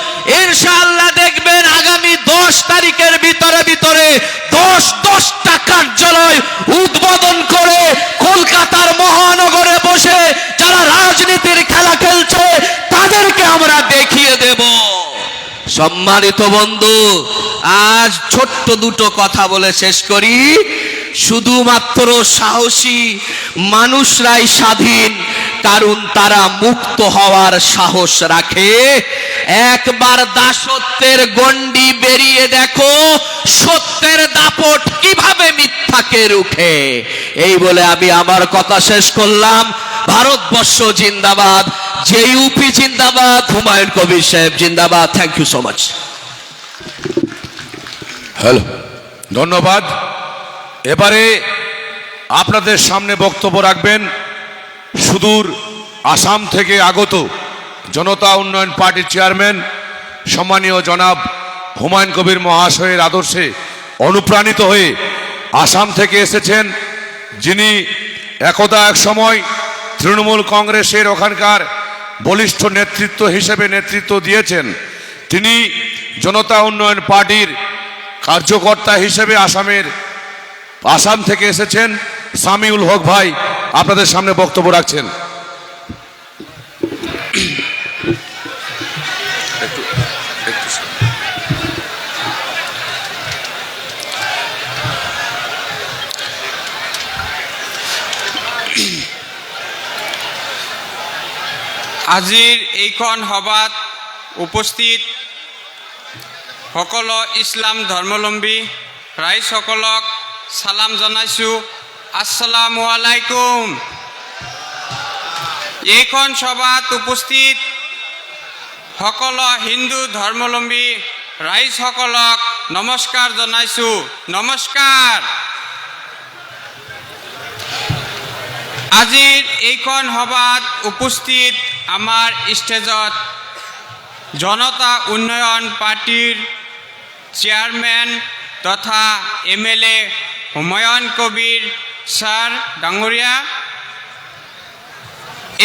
ইনশাআল্লাহ দেখবেন আগামী 10 তারিখের ভিতরে 10টা কার্যালয় উদ্বোধন করে কলকাতার মহানগরে বসে যারা রাজনীতির খেলা খেলছে তাদেরকে আমরা দেখিয়ে দেব। সম্মানিত বন্ধু, আজ ছোট্ট দুটো কথা বলে শেষ করি। শুধুমাত্র সাহসী মানুষরাই স্বাধীন, কারণ তারা মুক্ত হওয়ার সাহস রাখে। একবার দাসত্বের গণ্ডি বেরিয়ে দেখো সত্যের দাপট কিভাবে মিথ্যাকে রুখে। এই বলে আমি আমার কথা শেষ করলাম। ভারতবর্ষ জিন্দাবাদ, জেইউপি জিন্দাবাদ, হুমায়ুন কবির সাহেব জিন্দাবাদ। Thank you so much. Hello, ধন্যবাদ। এবারে আপনাদের সামনে বক্তব্য রাখবেন সুদূর আসাম থেকে আগত জনতা উন্নয়ন পার্টির চেয়ারম্যান সম্মানীয় জনাব হুমায়ুন কবির মহাশয়ের আদর্শে অনুপ্রাণিত হয়ে আসাম থেকে এসেছেন, যিনি একদা এক সময় তৃণমূল কংগ্রেসের ওখানকার বলিষ্ঠ নেতৃত্ব হিসেবে নেতৃত্ব দিয়েছেন। তিনি জনতা উন্নয়ন পার্টির কার্যকর্তা হিসেবে আসাম থেকে এসেছেন। সামিউল হক ভাই আপনাদের সামনে বক্তব্য রাখছেন। আজিৰ এইখন সভাত উপস্থিত সকলো ইছলাম ধৰ্মাৱলম্বী ৰাইজসকলক সালাম জনাইছোঁ। আসসালামু আলাইকুম। এইখন সভাত উপস্থিত সকলো হিন্দু ধৰ্মাৱলম্বী ৰাইজসকলক নমস্কাৰ জনাইছোঁ। নমস্কাৰ। আজিৰ এইখন সভাত উপস্থিত আমাৰ ষ্টেজত জনতা উন্নয়ন পাৰ্টিৰ চেয়াৰমেন তথা MLA হুমায়ুন কবিৰ ছাৰ ডাঙৰীয়া,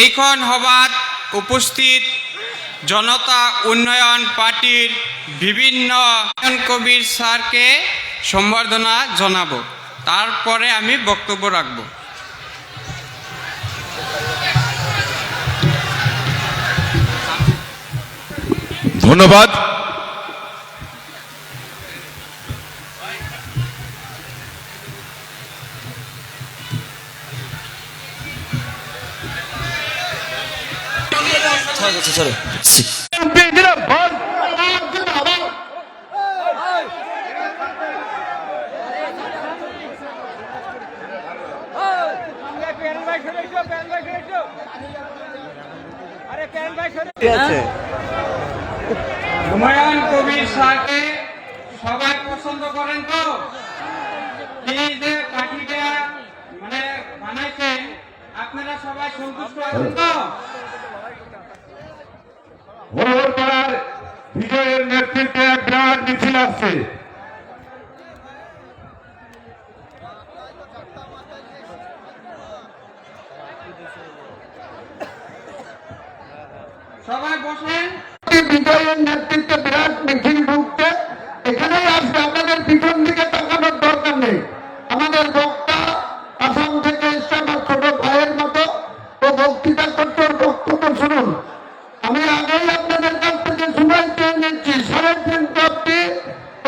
এইখন সভাত উপস্থিত জনতা উন্নয়ন পাৰ্টিৰ বিভিন্ন হুমায়ুন কবিৰ ছাৰকে সম্বৰ্ধনা জনাব, তারপরে আমি বক্তব্য রাখব। ধন্যবাদ। হুমায়ুন কবির স্যারকে সবাই পছন্দ করেন তো? এই যে পার্টিটা মানে বানাইছেন আপনারা সবাই সন্তুষ্ট আছেন তো? হরহরপাড়ার বিজয়ের নেতৃত্বে এক বিরাট মিছিল আসছে। সবাই বসেন। বিজয়ের নেতৃত্বে বিরাট মিছিল ঢুকছে, এখানেই আসবে, আপনাদের পিছন দিকে তাকানোর দরকার নেই। আমাদের বক্তা আসাম থেকে এসে আমার ছোট ভাইয়ের মতো ও বক্তৃতা করতে, ওর বক্তব্য শুনুন। আমি আগেই আপনাদের কাছ থেকে সময় চেয়ে নিচ্ছি, 3:30 অবধি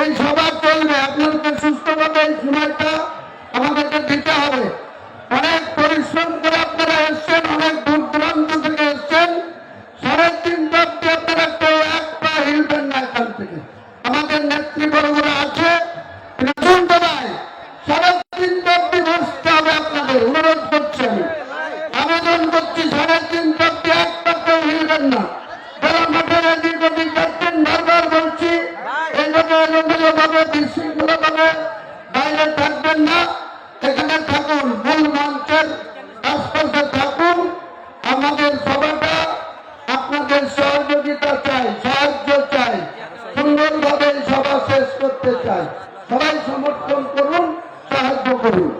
এই সভা চলবে। আপনাদেরকে সুস্থভাবে এই সময়টা আমাদেরকে দিতে হবে। অনেক পরিশ্রম করে আপনারা এসছেন, অনেক দূর দূরান্ত থেকে এসছেন। 3:30 অবধি আপনারা কেউ এক পা হিলবেন না এখান থেকে। আমাদের নেতৃবর্গরা আছে, শুনতে পাই 3:30 অবধি বসতে হবে আপনাদের। অনুরোধ করছি, আমি আবেদন করছি, 3:30 অবধি এক পা কেউ হিলবেন না। যারা মাঠের এদিক ওদিক যাচ্ছেন, বারবার বলছি এইভাবে এলোমেলোভাবে বিশৃঙ্খলাভাবে বাইরে থাকবেন না, এখানে থাকুন, মূল মঞ্চের আশপাশে থাকুন। আমাদের সভাটা আপনাদের সহযোগিতা চাই, সাহায্য চাই, সুন্দরভাবে সভা শেষ করতে চাই। সবাই সমর্থন করুন, সাহায্য করুন।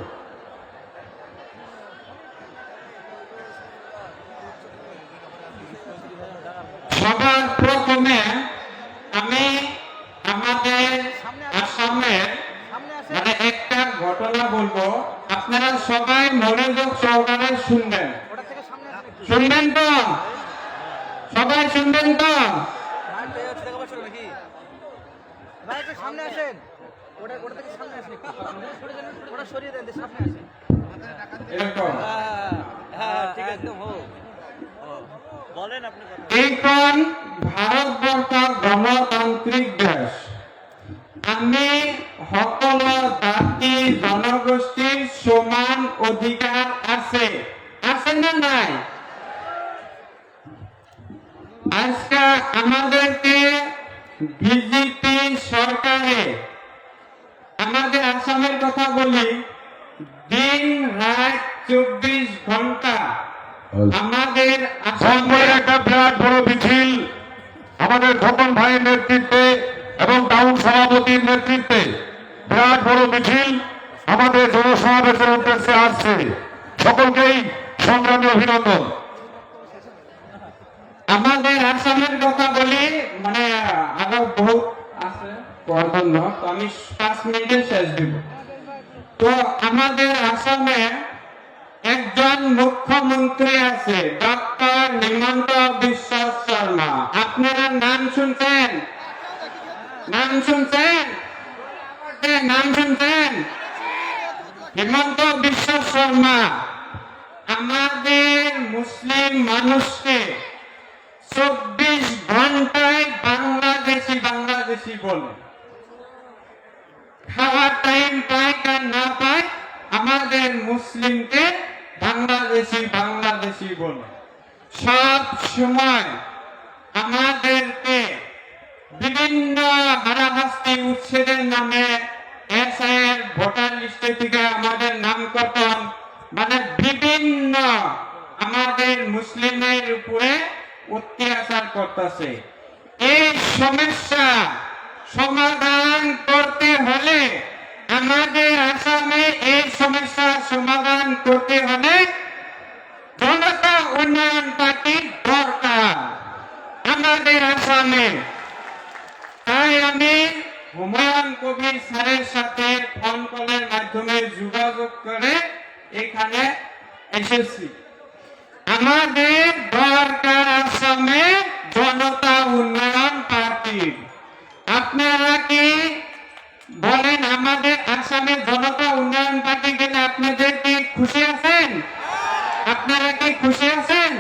সবার প্রথমে আমি আমাদের আসামের মানে একটা ঘটনা বলবো, আপনারা সবাই মনোযোগ সহকারে শুনবেন। শুনবেন তো? সবাই শুনবেন তো? সামনে আসেন, ওটা থেকে সামনে আসেন, ওটা সরিয়ে দেন, সামনে আসেন। এরকম হ্যাঁ ঠিক আছে, বলেন আপনি। এইখন ভারতবর্ষ গণতান্ত্রিক দেশ। আমি সকলো জাতি জনগোষ্ঠীর সমান অধিকার আছে, আছে না নাই? আজকে আমাদেরকে বিজেপি সরকারে, আমাদের আসামের কথা বলি, দিন রাত 24 ঘন্টা আমাদের আসামের একটা বিরাট বড় মিছিল আমাদের খোকন ভাইয়ের নেতৃত্বে এবং টাউন সভাপতির নেতৃত্বে বিরাট বড় মিছিল আমাদের জনসমাবেশের উদ্দেশ্যে আসছে। সকলকেই সংগ্রামী অভিনন্দন। আমাদের আসামের কথা বলি, মানে আরো বহুত আছে জন্য, তো আমি 5 মিনিটে শেষ দিব। তো আমাদের আসামে একজন মুখ্যমন্ত্রী আছে, ডক্টর হিমন্ত বিশ্ব শর্মা। আপনারা নাম শুনছেন? নাম শুনছেন? নাম শুনছেন? হিমন্ত বিশ্ব শর্মা আমাদের মুসলিম মানুষকে 24 ঘন্টায় বাংলাদেশি বাংলাদেশি বলে। খাওয়ার টাইম পায় আর না পায় আমাদের মুসলিমকে বাংলাদেশি বাংলাদেশি বলে। সব সময় আমাদেরকে বিভিন্ন হারাহাস্তি উচ্ছেদের নামে এসআইয়ের ভোটার লিস্টে থেকে আমাদের নামকরণ, মানে বিভিন্ন আমাদের মুসলিমের উপরে অত্যাচার করতেছে। এই সমস্যা সমাধান করতে হলে, আমাদের আসামে এই সমস্যা সমাধান করতে হলে জনতা উন্নয়ন পার্টি দরকার আমাদের আসামে। তাই আমি হুমায়ুন কবির স্যারের সাথে ফোন কলের মাধ্যমে যোগাযোগ করে এখানে এসেছি। আমাদের দরকার আসামে জনতা উন্নয়ন পার্টি। আপনারা কি বলেন আমাদের আসামে জনতা উন্নয়ন পার্টি গেলে আপনাদের কি খুশি আছেন? আপনারা কি খুশি আছেন?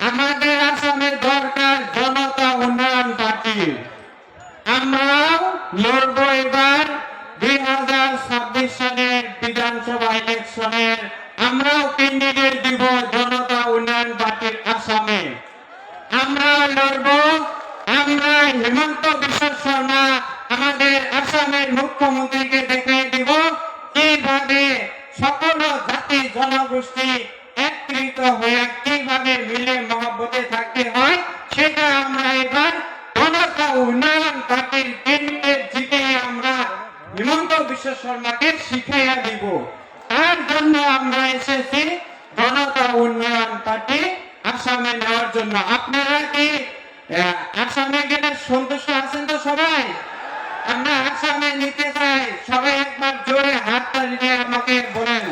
আমাদের আসামে দরকার জনতা উন্নয়ন পার্টি। আমরাও লড়ব এবার 2026 সালের বিধানসভা ইলেকশনের, আমরাও ক্যান্ডিডেট দিব জনতা উন্নয়ন পার্টির আসামে। আমরাও লড়ব। আমরা হিমন্ত বিশ্ব শর্মা আমাদের আসামের মুখ্যমন্ত্রীকে দেখিয়ে দিব কিভাবে সকল জাতি জনগোষ্ঠী একত্রিত হয়ে কিভাবে মিলে মহব্বতে থাকতে হয়, সেটা আমরা এবার জনতা উন্নয়ন পার্টির কেন্দ্রে জিতে আমরা হিমন্ত বিশ্ব শর্মাকে শিখাইয়া দিব। তার জন্য আমরা এসেছি জনতা উন্নয়ন পার্টি আসামে নেওয়ার জন্য। আপনারা কি আসামে গেলে সন্তুষ্ট আছেন তো সবাই? আমরা আসামে নিতে চাই, সবাই একবার জোরে হাত তালি দিয়ে আমাকে বলেন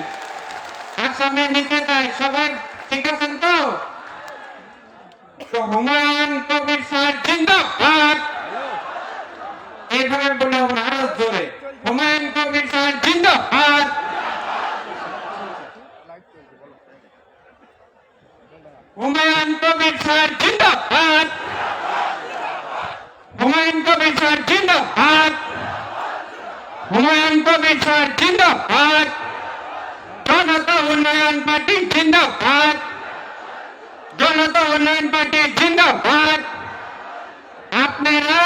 আসামে নিতে চাই। সবাই ঠিক আছেন তো? হুমায়ুন কবির স্যার জিন্দাবাদ। এইভাবে বলে আমরা আরো জোরে হুমায়ুন কবির স্যার জিন্দাবাদ। হুমায়ুন কবির স্যার জিন্দাবাদ। হুমায়ুন কবির স্যার জিন্দাবাদ। হুমায়ুন কবির স্যার জিন্দাবাদ। জনতা উন্নয়ন পার্টি জিন্দাবাদ। জনতা উন্নয়ন পার্টি জিন্দাবাদ। আপনারা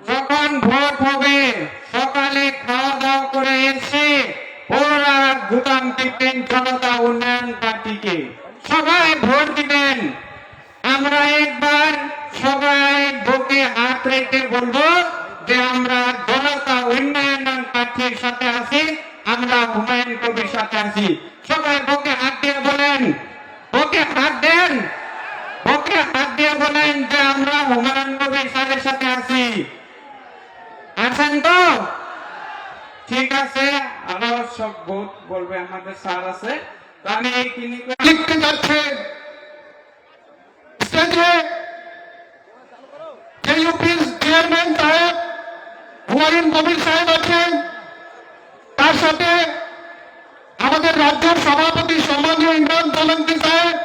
যখন ভোট হবে সকালে খাওয়া দাওয়া করে এসে ওরা গুদাম টিপেন জনতা উন্নয়ন পার্টিকে, সবাই ভোট দিবেন। আমরা একবার সবাই বুকে হাত রেখে বলবো যে আমরা জনতা উন্নয়ন আছি, আমরা হুমায়ুন কবির সাথে আছি। সবাই বুকে হাত দিয়ে বলেন, বুকে হাত দেন, বুকে হাত দিয়ে বলেন যে আমরা হুমায়ুন কবির স্যারের সাথে আছি। আছেন তো? ঠিক আছে, আরো সব বলবে, আমাদের স্যার আছে। তো আমি এই লিখতে যাচ্ছে স্টেজে যে ইউপির চেয়ারম্যান সাহেব হুমায়ুন কবির সাহেব আছেন, তার সাথে আমাদের রাজ্যের সভাপতি সম্মানীয় ইমরান সোলাঙ্কি সাহেব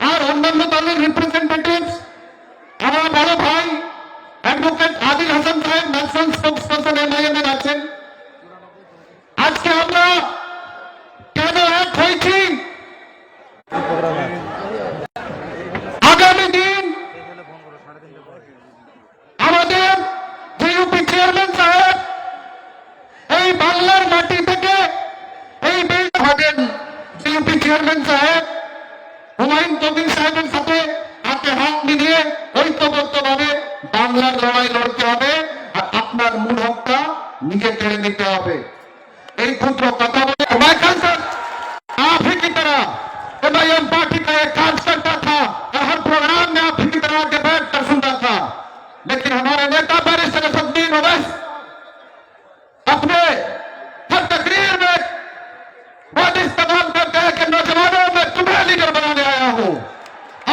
আর অন্যান্য দলের রিপ্রেজেন্টেটিভস, আমার বড় ভাই অ্যাডভোকেট আদিল হাসান সাহেব ন্যাশনাল স্পোকসপারসন এমআইএম এর আছেন। আজকে আমরা কেন এক হয়েছি? আগামী দিন আমাদের যে ইউপি চেয়ারম্যান সাহেব এই বাংলার মাটি থেকে এই বিল হবেন, যে ইউপি চেয়ারম্যান সাহেব হুমায়ুন কবির সাহেবের সাথে হাতে হাত মিলিয়ে ঐক্যবদ্ধভাবে বাংলার লড়াই লড়তে হবে, আর আপনার মূল হকটা নিজে কেড়ে নিতে হবে। এই ক্ষুদ্র কথা বলে मैं कल तक आप ही की तरह एमआईएम पार्टी का एक कार्य करता था और हर प्रोग्राम में आप ही की तरह के बैठ कर सुनता था, लेकिन हमारे नेता बैरिस्टर असदुद्दीन ओवैसी अपने हर तकरीर में वाद इस्तेमाल करते हैं कि नौजवानों में तुम्हें लीडर बनाने आया हूं,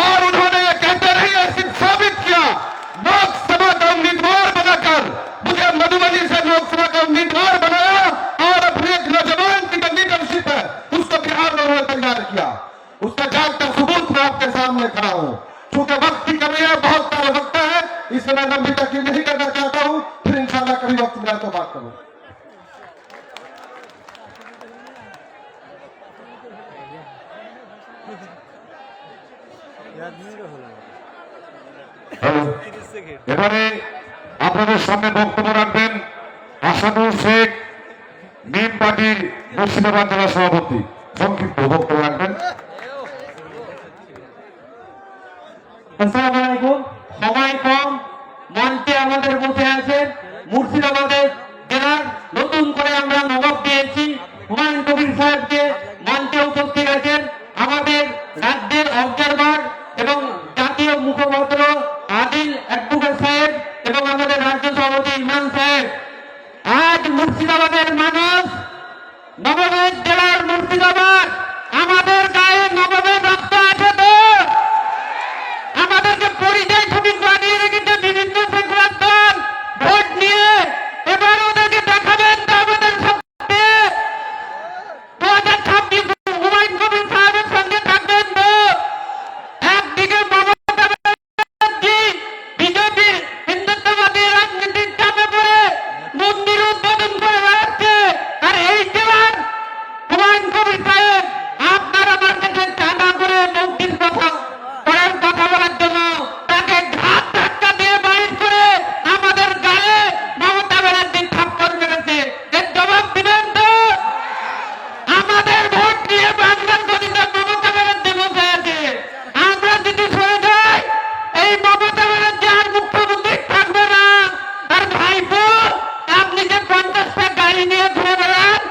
और उन्होंने ये कहते रहे ऐसी साबित किया लोकसभा का उम्मीदवार बनाकर मुझे मधुबनी से लोकसभा का उम्मीदवार बनाया, और अपने एक नौजवान की जो लीडरशिप है उसको बिहार में उन्होंने तैयार किया। उसका जागता सबूत मैं आपके सामने खड़ा हूं। चूंकि वक्त की कमी है, बहुत सारे वक्त है, इसलिए मैं लंबी तकलीफ नहीं करना चाहता हूं, फिर इंशाल्लाह कभी वक्त मिला तो बात करूं। এবারে আপনাদের সামনে বক্তব্য রাখবেন আসাদুল শেখ, মিম পার্টির মুর্শিদাবাদ জেলা সভাপতি। সংক্ষিপ্ত বক্তব্য রাখবেন। আসসালামু আলাইকুম। সময় কম, মঞ্চে আমাদের বসে আছেন মুর্শিদাবাদের জেলার নতুন করে আমরা নবাব পেয়েছি হুমায়ুন কবির সাহেবকে, মঞ্চে উপস্থিত আছেন আমাদের রাজ্যের অবজারভার এবং জাতীয় মুখপাত্র আদিল অ্যাডভোকেট সাহেব এবং আমাদের রাজ্য সভাপতি ইমরান সাহেব। আজ মুর্শিদাবাদের মানুষ, নবাবের জেলার মুর্শিদাবাদ, আমাদের গায়ে নবাবের রক্ত আছে তো? আমাদেরকে পরিচয় ছবি বানিয়ে রেখেছে বিভিন্ন সেকুলার দল ভোট নিয়ে, এবার ওদেরকে দেখাবেন তো আমাদের সাথে 2026 হুমায়ুন কবির সাহেবের সঙ্গে থাকবেন তো? একদিকে মমতা ব্যানার্জি বিজেপির হিন্দুত্ববাদী রাজনীতির চাপে পড়ে মন্দির উদ্বোধন করে বেড়াচ্ছে, আর এই জেলার হুমায়ুন কবির সাহেব আপনার আমার কাছে চাঁদা করে মন্দির কথা করার কথা বলার জন্য তাকে ঘাত ধাক্কা দিয়ে বাইর করে আমাদের গায়ে মমতা ব্যানার্জি থাপ্পড় মেরেছে। এর জবাব দিবেন তো? আমাদের ভোট নিয়ে বাংলার গদিতে মমতা ব্যানার্জি বসে আছে, আমরা যদি সরে যাই এই মমতা ব্যানার্জি আর মুখ্যমন্ত্রী থাকবে না। আর ভাইপো, আপনি যে 50টা গাড়ি নিয়ে ঘুরে বেড়ান,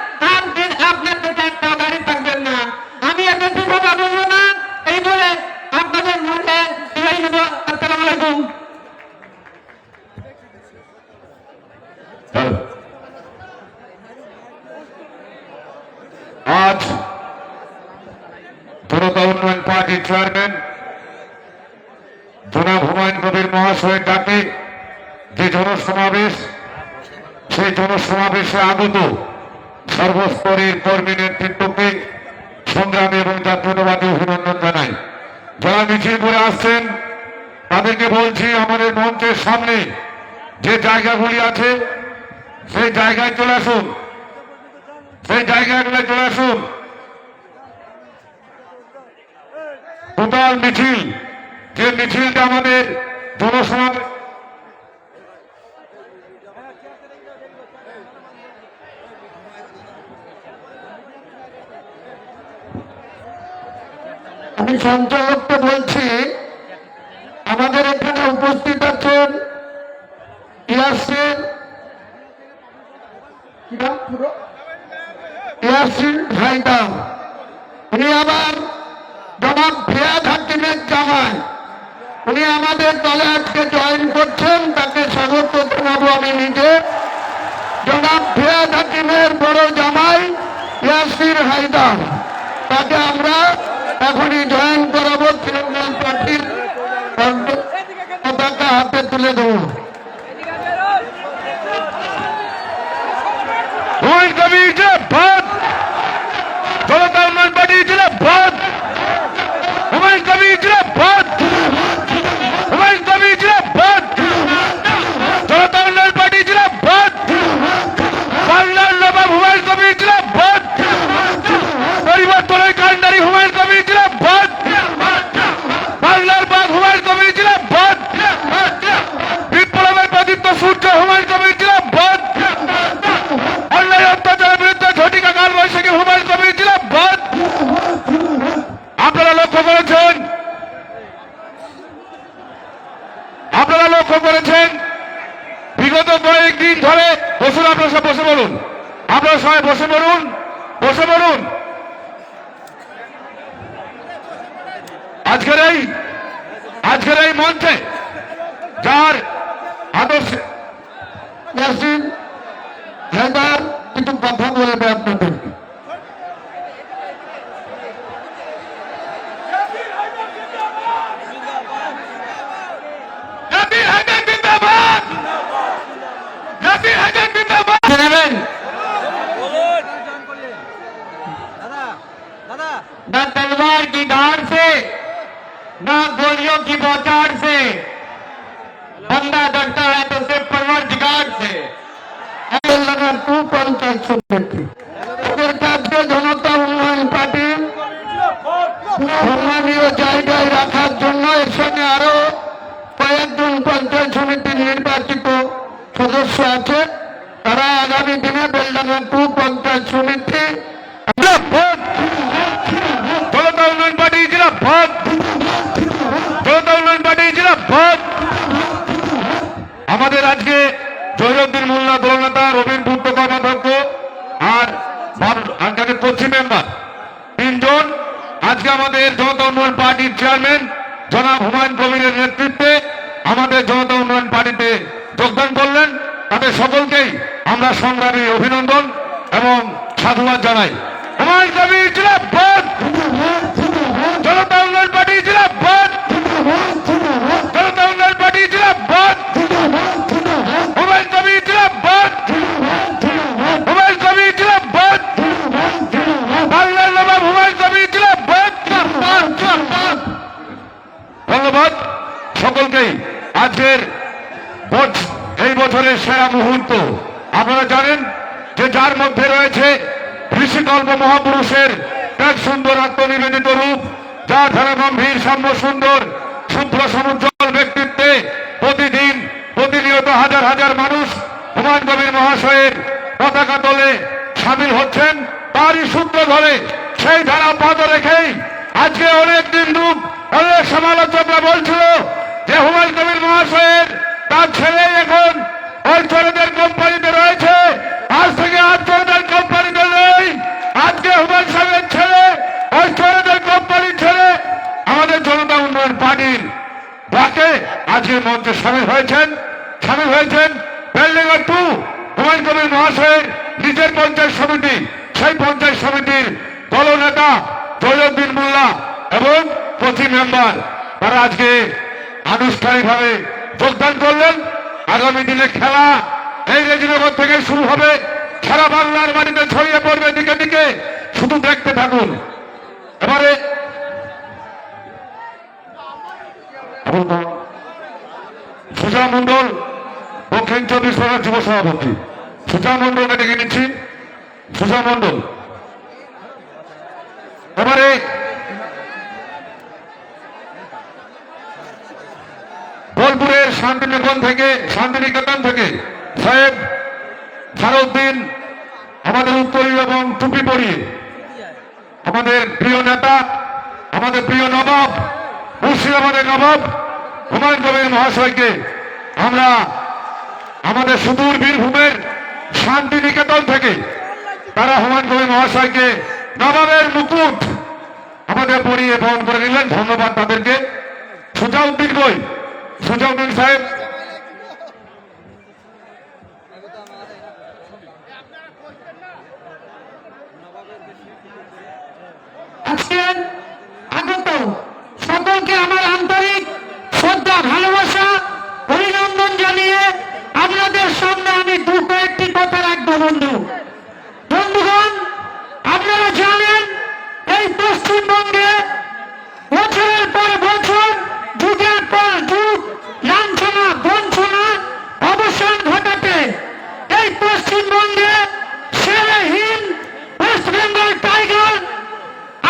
আপনার কাছে একটা গাড়ি থাকবেন না। আমি একটা কথা বলবো না, এই বলে আপনাদের মধ্যে বিদায় নেব। আসসালামু আলাইকুম। আজ জনতা উন্নয়ন পার্টির চেয়ারম্যান জনাব হুমায়ুন কবির মহাশয়ের ডাকে যে জনসমাবেশ, সেই জনসমাবেশে আগত সর্বস্তরের কর্মী নেতৃত্বকে সংগ্রামী এবং জাতীয়তাবাদী অভিনন্দন জানাই। যারা মিছিল করে আসছেন তাদেরকে বলছি, আমাদের মঞ্চের সামনে যে জায়গাগুলি আছে সেই জায়গায় চলে আসুন, সেই জায়গাগুলো চলে আসুন। টোটাল মিছিল, যে মিছিলটা আমাদের জনসমাবেশ, আমি সঞ্চালককে বলছি আমাদের এখানে উপস্থিত আছেন ইয়াসির ইয়াসিন হায়দার, উনি আবার জনাব ফিয়াদ হাকিমের জামাই, উনি আমাদের দলে আজকে জয়েন করছেন, তাকে স্বাগত জানাবো আমি নিজে। জনাব ফিয়াদ হাকিমের বড় জামাই ইয়াসির হায়দার, তাকে আমরা এখনই জয়েন করাবো। তৃণমূল পার্টির পতাকা হাতে তুলে দেবো। হুমায়ুন কবির জিন্দাবাদ, জনতা উন্নয়ন পার্টি জিন্দাবাদ, হুমায়ুন কবির জিন্দাবাদ, হুমায়ুন কবির জিন্দাবাদ, জনতা উন্নয়ন পার্টি জিন্দাবাদ, বাংলার নবাব হুমায়ুন কবির জিন্দাবাদ, পরিবর্তনের কান্ডারি হুমায়ুন কবির জিন্দাবাদ, বাংলার বাঘ হুমায়ুন কবির জিন্দাবাদ, বিপ্লবের প্রদীপ্ত সূর্য হুমায়ুন কবির জিন্দাবাদ, অন্যায় অত্যাচারের বিরুদ্ধে ঝটিকা কাল বৈশাখী হুমায়ুন কবির জিন্দাবাদ। আপনারা লক্ষ্য করেছেন, বিগত কয়েকদিন ধরে বসুন, আপনারা সব বসে বলুন, আপনারা সবাই বসে বলুন, বসে বলুন। আজকের এই মঞ্চে যার আদর্শে ইয়াসিন হায়দার কিছু কথা বলবে আপনাদের। জাতির হায়দার জিন্দাবাদ, জাতির হায়দার জিন্দাবাদ। নেবেন न तलवार की धार से न गोलियों की बौछार से, बंदा डरता है तो सिर्फ परवरदिगार से। लगा तू पंचायत समिति জাতীয় জনতা উন্নয়ন পার্টির সম্মানীয় জায়গায় রাখার জন্য এর সঙ্গে আরো কয়েকজন পঞ্চায়েত সমিতির নির্বাচিত সদস্য আছে। তারা আগামী দিনে বেলডাঙ্গা 2 পঞ্চায়েত সমিতি জনতা উন্নয়ন পার্টি জিন্দাবাদ, জনতা উন্নয়ন পার্টি জিন্দাবাদ। আমাদের আজকে জয়রুদ্দিন মোল্লা দলনেতা, রবীন্দ্র পুত্র কর্মাধ্যক্ষ আর আগামী পশ্চিম মেম্বার 3 জন আজকে আমাদের জনতা উন্নয়ন পার্টির চেয়ারম্যান জনাব হুমায়ুন কবিরের নেতৃত্বে আমাদের জনতা উন্নয়ন পার্টিতে যোগদান করলেন। তাদের সকলকেই আমরা সংগ্রামী অভিনন্দন এবং সাধুবাদ জানাই। হুমায়ুন কবির জিন্দাবাদ, জনতা উন্নয়ন পার্টি জিন্দাবাদ, জনতা উন্নয়ন পার্টি জিন্দাবাদ, হুমায়ুন কবির জিন্দাবাদ, হুমায়ুন কবির জিন্দাবাদ, বাংলার নবাব হুমায়ুন কবির জিন্দাবাদ। ধন্যবাদ সকলকেই। আজকের এই বছরের সেরা মুহূর্ত আপনারা জানেন যে যার মধ্যে রয়েছে ঋষিকল্প মহাপুরুষের এক সুন্দর আত্মনিবেদিত রূপ, যার ধারা গম্ভীর সাম্য সুন্দর শুভ্র সমুজ্জ্বল ব্যক্তিত্বে প্রতিদিন প্রতিনিয়ত হাজার হাজার মানুষ হুমায়ুন কবির মহাশয়ের পতাকা দলে সামিল হচ্ছেন। তারই সূত্র ধরে সেই ধারা পাত রেখেই আজকে অনেক দিন ধরে অনেক সমালোচকরা বলছিল যে হুমায়ুন কবির মহাশয়ের তার ছেলে এখন ওই ছেলেদের কোম্পানিতে রয়েছে, আজ থেকে আর ছেলেদের কোম্পানিতে নেই। আজকে হুমায়ুন সাহেবের ছেলে ওই ছেলেদের কোম্পানির ছেলে আমাদের জনতা উন্নয়ন পার্টির ডাকে আজকে মঞ্চে সামিল হয়েছেন বেলডাঙ্গা 2 হুমায়ুন কবির মহাশয়ের নিজের পঞ্চায়েত সমিতি, সেই পঞ্চায়েত সমিতির দলনেতা জয়রুদ্দিন মোল্লা এবং প্রতি মেম্বার, তারা আজকে আনুষ্ঠানিকভাবে যোগদান করলেন। আগামী দিনে খেলা এই রেজিনগর থেকে শুরু হবে, সারা বাংলার মাটিতে ছড়িয়ে পড়বে দিকে দিকে, শুধু দেখতে থাকুন। এবারে সুজা মন্ডল, দক্ষিণ 24 পরগনা যুব সভাপতি সুজা মন্ডলকে ডেকে নিচ্ছি। সুজা মন্ডল এবারে বোলপুরের শান্তিনিকেতন থেকে সাহেব সারউদ্দিন, আমাদের উত্তরীয় এবং টুপি পরিয়ে আমাদের প্রিয় নেতা, আমাদের প্রিয় নবাব, মুর্শিদাবাদের নবাব হুমায়ুন কবির মহাশয়কে আমরা আমাদের সুদূর বীরভূমের শান্তিনিকেতন থেকে তারা হুমায়ুন কবির মহাশয়কে নবাবের মুকুট আমাদের পরিয়ে বহন করে নিলেন। ধন্যবাদ তাদেরকে। সুজাউদ্দিন সাহেব আজকের আগত সকলকে আমার আন্তরিক শ্রদ্ধা, ভালোবাসা, অভিনন্দন জানিয়ে আপনাদের সামনে আমি দু কয়েকটি কথা রাখবো। বন্ধুগণ, আপনারা জানেন এই পশ্চিমবঙ্গে বছরের পর বছর, যুগের পর যুগ লাঞ্ছনা বঞ্চনা অবসান ঘটাতে এই পশ্চিমবঙ্গে সেরেহীন ওয়েস্ট বেঙ্গল টাইগার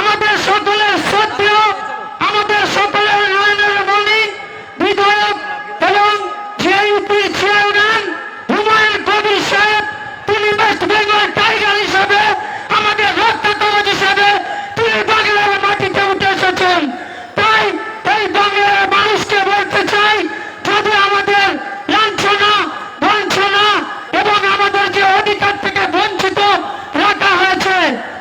আমাদের সকলের শ্রদ্ধেয়, আমাদের সকলের নয়নের মণি বিধায়ক এবং জেইউপি চেয়ারম্যান হুমায়ুন কবির সাহেব, তিনি ওয়েস্ট বেঙ্গল টাইগার হিসাবে, আমাদের রক্ষা কবচ হিসাবে তিনি বাংলার মাটিতে উঠে এসেছেন। তাই এই বাংলার মানুষকে বলতে চাই, যদি আমাদের লাঞ্ছনা বঞ্চনা এবং আমাদের যে অধিকার থেকে বঞ্চিত রাখা হয়েছে,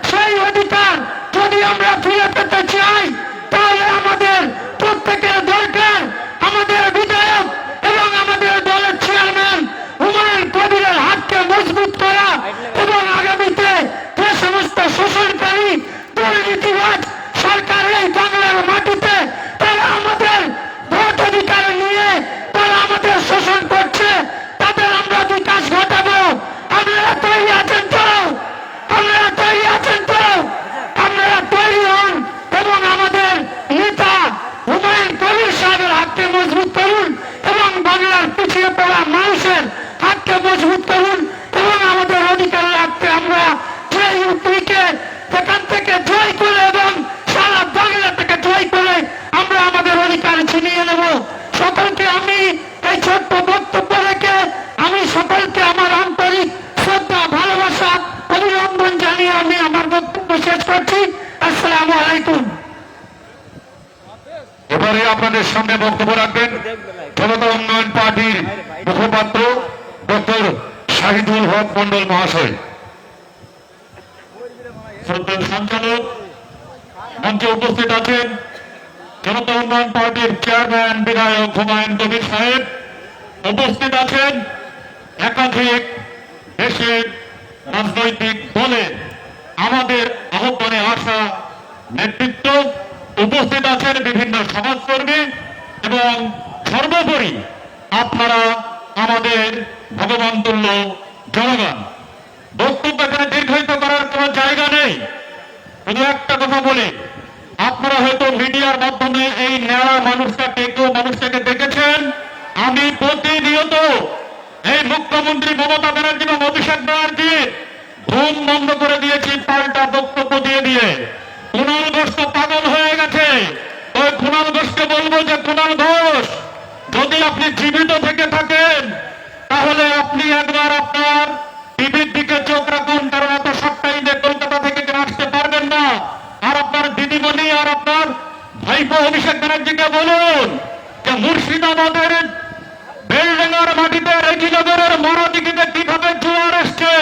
সেই অধিকার যদি আমরা ফিরে পেতে চাই, তাহলে আমাদের প্রত্যেকের দরকার আমাদের বিধায়ক এবং আমাদের দলের চেয়ারম্যান হুমায়ুন কবিরের হাতকে মজবুত করা এবং আগামীতে যে সমস্ত শোষণকারী দুর্নীতিবাজ সরকার এই বাংলার মাটিতে তারা আমাদের ভোট অধিকার নিয়ে তারা আমাদের শোষণ করছে, তাদের আমরা বিকাশ ঘটাবো। আপনারা তৈরি আছেন তো? আপনারা তৈরি আছেন তো? আপনারা তৈরি হন এবং আমাদের নেতা হুমায়ুন কবির সাহেবের হাতকে মজবুত করুন এবং বাংলার পিছিয়ে পড়া মানুষের হাতকে মজবুত করুন এবং আমাদের অধিকার রাখতে আমরা জেইউপিকে সেখান থেকে জয় করে এবং সারা বাংলা থেকে জয় করে আমরা আমাদের অধিকার ছিনিয়ে নেব। সকলকে আমি এই ছোট্ট বক্তব্য রেখে আমি সকলকে আমার আন্তরিক শ্রদ্ধা, ভালোবাসা, অভিনন্দন জানিয়ে আমি আমার বক্তব্য শেষ করছি। আসসালামু আলাইকুম। এবারে আপনাদের সামনে বক্তব্য রাখবেন জনতা উন্নয়ন পার্টির মুখপাত্র ডক্টর শাহিদুল হক মন্ডল মহাশয়। শ্রদ্ধেয় সঞ্চালক, মঞ্চে উপস্থিত আছেন জনতা উন্নয়ন পার্টির চেয়ারম্যান বিধায়ক হুমায়ুন কবির সাহেব, উপস্থিত আছেন একাধিক দেশের রাজনৈতিক দলের আমাদের আহ্বানে আসা নেতৃত্ব, উপস্থিত আছেন বিভিন্ন সমাজকর্মী এবং সর্বোপরি আপনারা আমাদের ভগবান তুল্য জনগণ। বক্তব্য এখানে দীর্ঘায়িত করার কোনো জায়গা নেই, শুধু একটা কথা বলি, আপনারা হয়তো মিডিয়ার মাধ্যমে এই ন্যাড়া মানুষটাকে দেখেছেন। আমি প্রতিনিয়ত এই মুখ্যমন্ত্রী মমতা ব্যানার্জি এবং অভিষেক ব্যানার্জি ঘুম বন্ধ করে দিয়েছি পাল্টা বক্তব্য দিয়ে। কুণাল ঘোষ তো পাগল হয়ে গেছে। ওই কুণাল ঘোষকে বলবো যে কুণাল ঘোষ, যদি আপনি জীবিত থেকে থাকেন তাহলে আপনি একবার আপনার টিভির দিকে চোখ রাখুন, কারণ এত সপ্তাহে কলকাতা থেকে আসতে পারবেন না। আর আপনার দিদিমণি আর আপনার ভাইপো অভিষেক ব্যানার্জিকে বলুন যে মুর্শিদাবাদের বেলডাঙ্গার মাটিতে রেজিনগরের মরাদিঘিতে কিভাবে জোয়ার এসছে,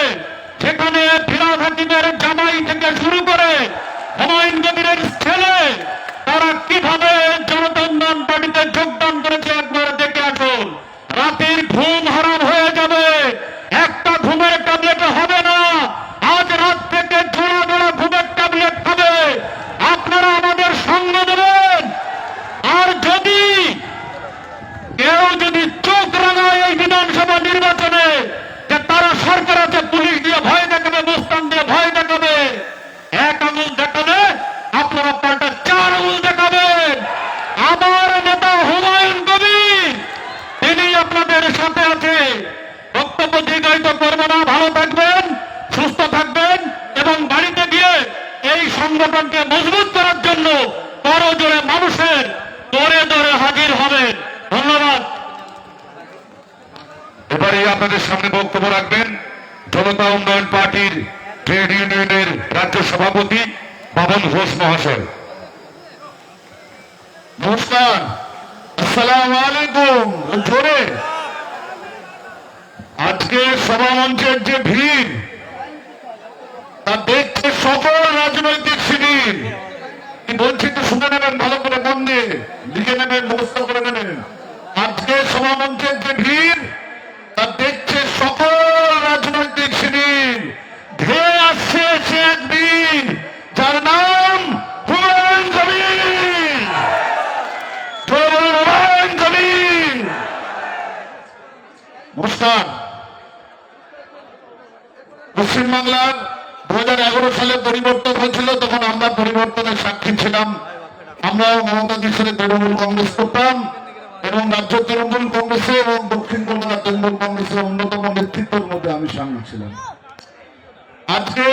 সেখানে ফিরাদ হাকিমের জামাই থেকে শুরু করে হুমায়ুন কবিরের ছেলে তারা কিভাবে জনতা উন্নয়ন পার্টিতে যোগদান করেছে একবার দেখে আসুন। রাতের ঘুম হারাম হয়ে যাবে, একটা ঘুমের ট্যাবলেট হবে না, আজ রাত থেকে জোড়া জোড়া ঘুমের ট্যাবলেট খাবে। আপনারা আমাদের সঙ্গ দেবেন। আর যদি কেউ যদি চোখ রাঙায় এই বিধানসভা নির্বাচনে যে তারা সরকার আছে, পুলিশ দিয়ে ভয় দেখাবে, মুস্তান দিয়ে ভয় দেখাবে, এক আঙুল দেখাবে, আপনারা পাল্টা 4 আঙুল দেখাবেন। আমার নেতা হুমায়ুন কবির তিনি আপনাদের সাথে আছে। বক্তব্য দীর্ঘায়িত করবো না, ভালো থাকবেন, সুস্থ থাকবেন এবং বাড়িতে গিয়ে এই সংগঠনকে মজবুত করার জন্য বড় জোরে মানুষের দরে দরে হাজির হবেন। ধন্যবাদ। এবারে আপনাদের সামনে বক্তব্য রাখবেন জনতা উন্নয়ন পার্টির ট্রেড ইউনিয়নের রাজ্য সভাপতি বাবন ঘোষ মহাশয়। নমস্কার, আসসালামু আলাইকুম। জোরে আজকে সভা মঞ্চের যে ভিড় নেবেন, মুখস্থ করে নেবেন। আজকে সভামঞ্চের যে ভিড় তা দেখছে সকল রাজনৈতিক শিবির। ধেয়ে আসছে সে এক বীর যার নাম হুমায়ুন কবির। হুমায়ুন কবির। নমস্কার। পশ্চিমবাংলার 2011 সালে পরিবর্তন হয়েছিল, তখন আমরা পরিবর্তনের সাক্ষী ছিলাম। আমরাও মমতা কিশোরের তৃণমূল কংগ্রেস করতাম এবং রাজ্য তৃণমূল কংগ্রেসে এবং দক্ষিণ কলকাতা তৃণমূল কংগ্রেসের অন্যতম নেতৃত্বের মধ্যে আমি সামিল ছিলাম। আজকে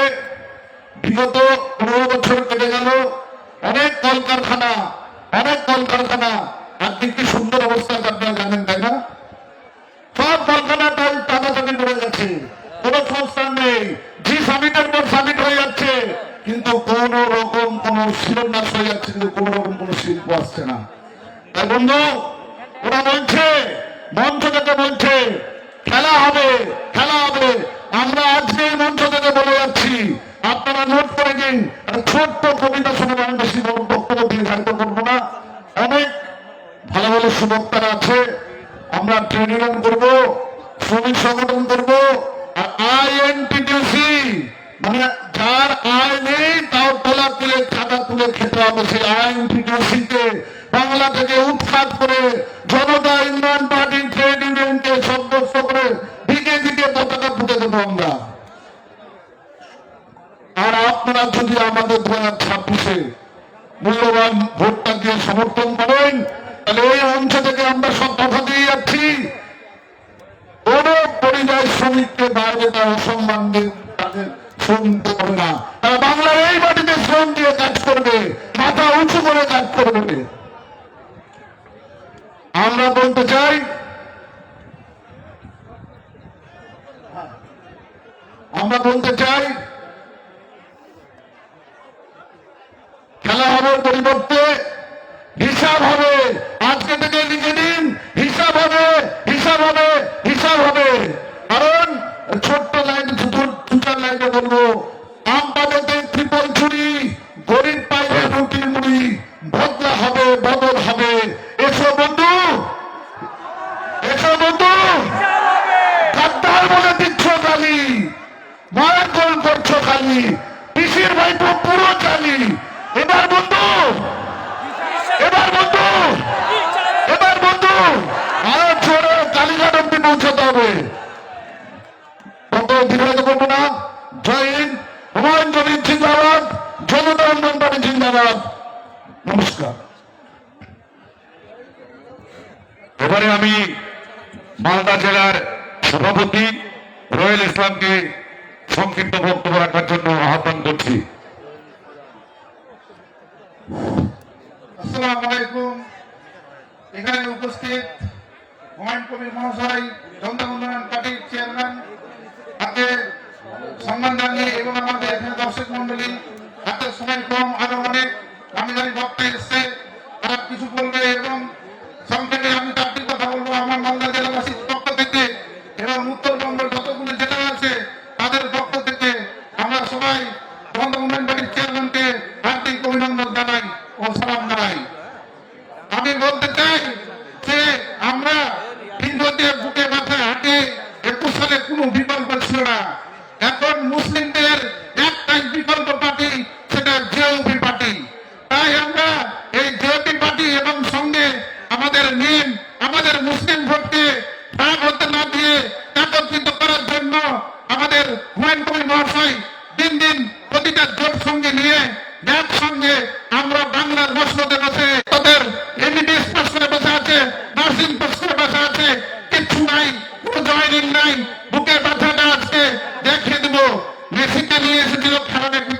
বিগত 15 বছর কেটে গেল, অনেক কলকারখানা আজকে কি সুন্দর অবস্থা আপনারা জানেন, তাই না? সব কলকাতা টানাটানি করে গেছে, কোন সংস্থান নেই, জি সামিটের পর সামিট হয়ে যাচ্ছে, কিন্তু কোন রকম কোন শিলান্যাস হয়ে যাচ্ছে, কিন্তু কোন রকম কোন শিল্প আসছে না। তাই বন্ধু, ওরা বলছে, মঞ্চ থেকে বলছে খেলা হবে। আমরা আজকে এই মঞ্চ থেকে বলে যাচ্ছি, আপনারা নোট করে দিন। ছোট্ট কবিতা শুনে আমি বেশি বক্তব্য দীর্ঘায়িত করবো না। অনেক ভালো ভালো সুবক্তারা আছে, আমরা ট্রেড ইউনিয়ন করবো, শ্রমিক সংগঠন করবো, আর আইএনটিটিউসি মানে যার আয় নেই তাও তোলা তুলে চাঁদা তুলে খেতে হবে, সেই আইএনটিটিউসি কে বাংলা থেকে উৎখাত করে জনতা ইউনিয়ন পার্টি ট্রেড ইউনিয়নকে সদস্য করে দিকে দিকে পতাকা ফুটে দেবো আমরা। আর আপনারা যদি আমাদের 2026-এ মূল্যবান ভোটটা দিয়ে সমর্থন করেন, তাহলে ওই অংশ থেকে আমরা সব কথা দিয়ে যাচ্ছি, কোন পরিযায়ী শ্রমিককে বাইরে তার অসম্মান দিয়ে তাকে শুনতে হবে না। তারা বাংলার এই মাটিতে শ্রম দিয়ে কাজ করবে, মাথা উঁচু করে কাজ করবে। আমরা বলতে চাই, খেলা হবে পরিবর্তে হিসাব হবে। আজকে থেকে লিখে দিন, হিসাব হবে। কারণ ছোট্ট লাইন, চুটার লাইনে বলবো, আম পাতাতে ট্রিপল চুরি, গরিব পাইলে রুটি মুড়ি, বদল হবে। এসো বন্ধু, গাদ্দার বলে দিচ্ছ গালি, মায়ের গোল করছো খালি, পিসির ভাইপো পুরো চালি। এবার বন্ধু আর জোরে কালীঘাট অব্দি পৌঁছাতে হবে। কত দীর্ঘায়িত করবো না। জয় হিন্দ। হুমায়ুন কবির জিন্দাবাদ, জনতা উন্নয়ন পার্টি জিন্দাবাদ। নমস্কার। এবারে আমি মালদা জেলার সভাপতি রয়েল ইসলামকে সংক্ষিপ্ত বক্তব্য রাখার জন্য আহ্বান করছি। আসসালামু আলাইকুম। এখানে উপস্থিত হুমায়ুন কবির মহাশয়, জনতা উন্নয়ন পার্টির চেয়ারম্যান, হাতে সম্মান জানিয়ে, এবং আমাদের এখানে দর্শক মন্ডলী, হাতে সময় কম, আরো অনেক আমি জানি বক্তা এসছে, তারা কিছু বলবে, এবং সংক্ষেপে আমি চারটি কথা বলবো আমার মালদা জেলাবাসীর পক্ষ থেকে এবং উত্তরবঙ্গের যতগুলো জেলা আছে তাদের পক্ষ থেকে। আমরা সবাই জনতা উন্নয়ন পার্টির চেয়ারম্যানকে হার্দিক অভিনন্দন জানাই ও সালাম জানাই। আমি বলতে চাই যে আমরা হিন্দুদের বুকে মাথায় হাঁটে 21 সালে কোনো বিকল্প ছিল না। এখন মুসলিমদের একটাই বিকল্প পার্টি, সেটা জেওপি পার্টি। তাই আমরা এই জেওপি পার্টি এবং সঙ্গে আমাদের নিয়ম, আমাদের মুসলিম ভোটকে ভাগ হতে না দিয়ে একত্রিত করার জন্য আমাদের হুমায়ুন কবির মহাশয় দিন দিন প্রতিটা জোট সঙ্গে নিয়ে একসঙ্গে আমরা বাংলার মসনদে বসে, তাদের এমবিবিএস পাস করে বসে আছে, নার্সিং পাস করে বসে আছে, কিচ্ছু নাই, কোনো জয়নিং নাই, বুকের ব্যথাটা আজকে দেখিয়ে দেবো। মেসিকে নিয়ে এসেছিল খেলা দেখতে,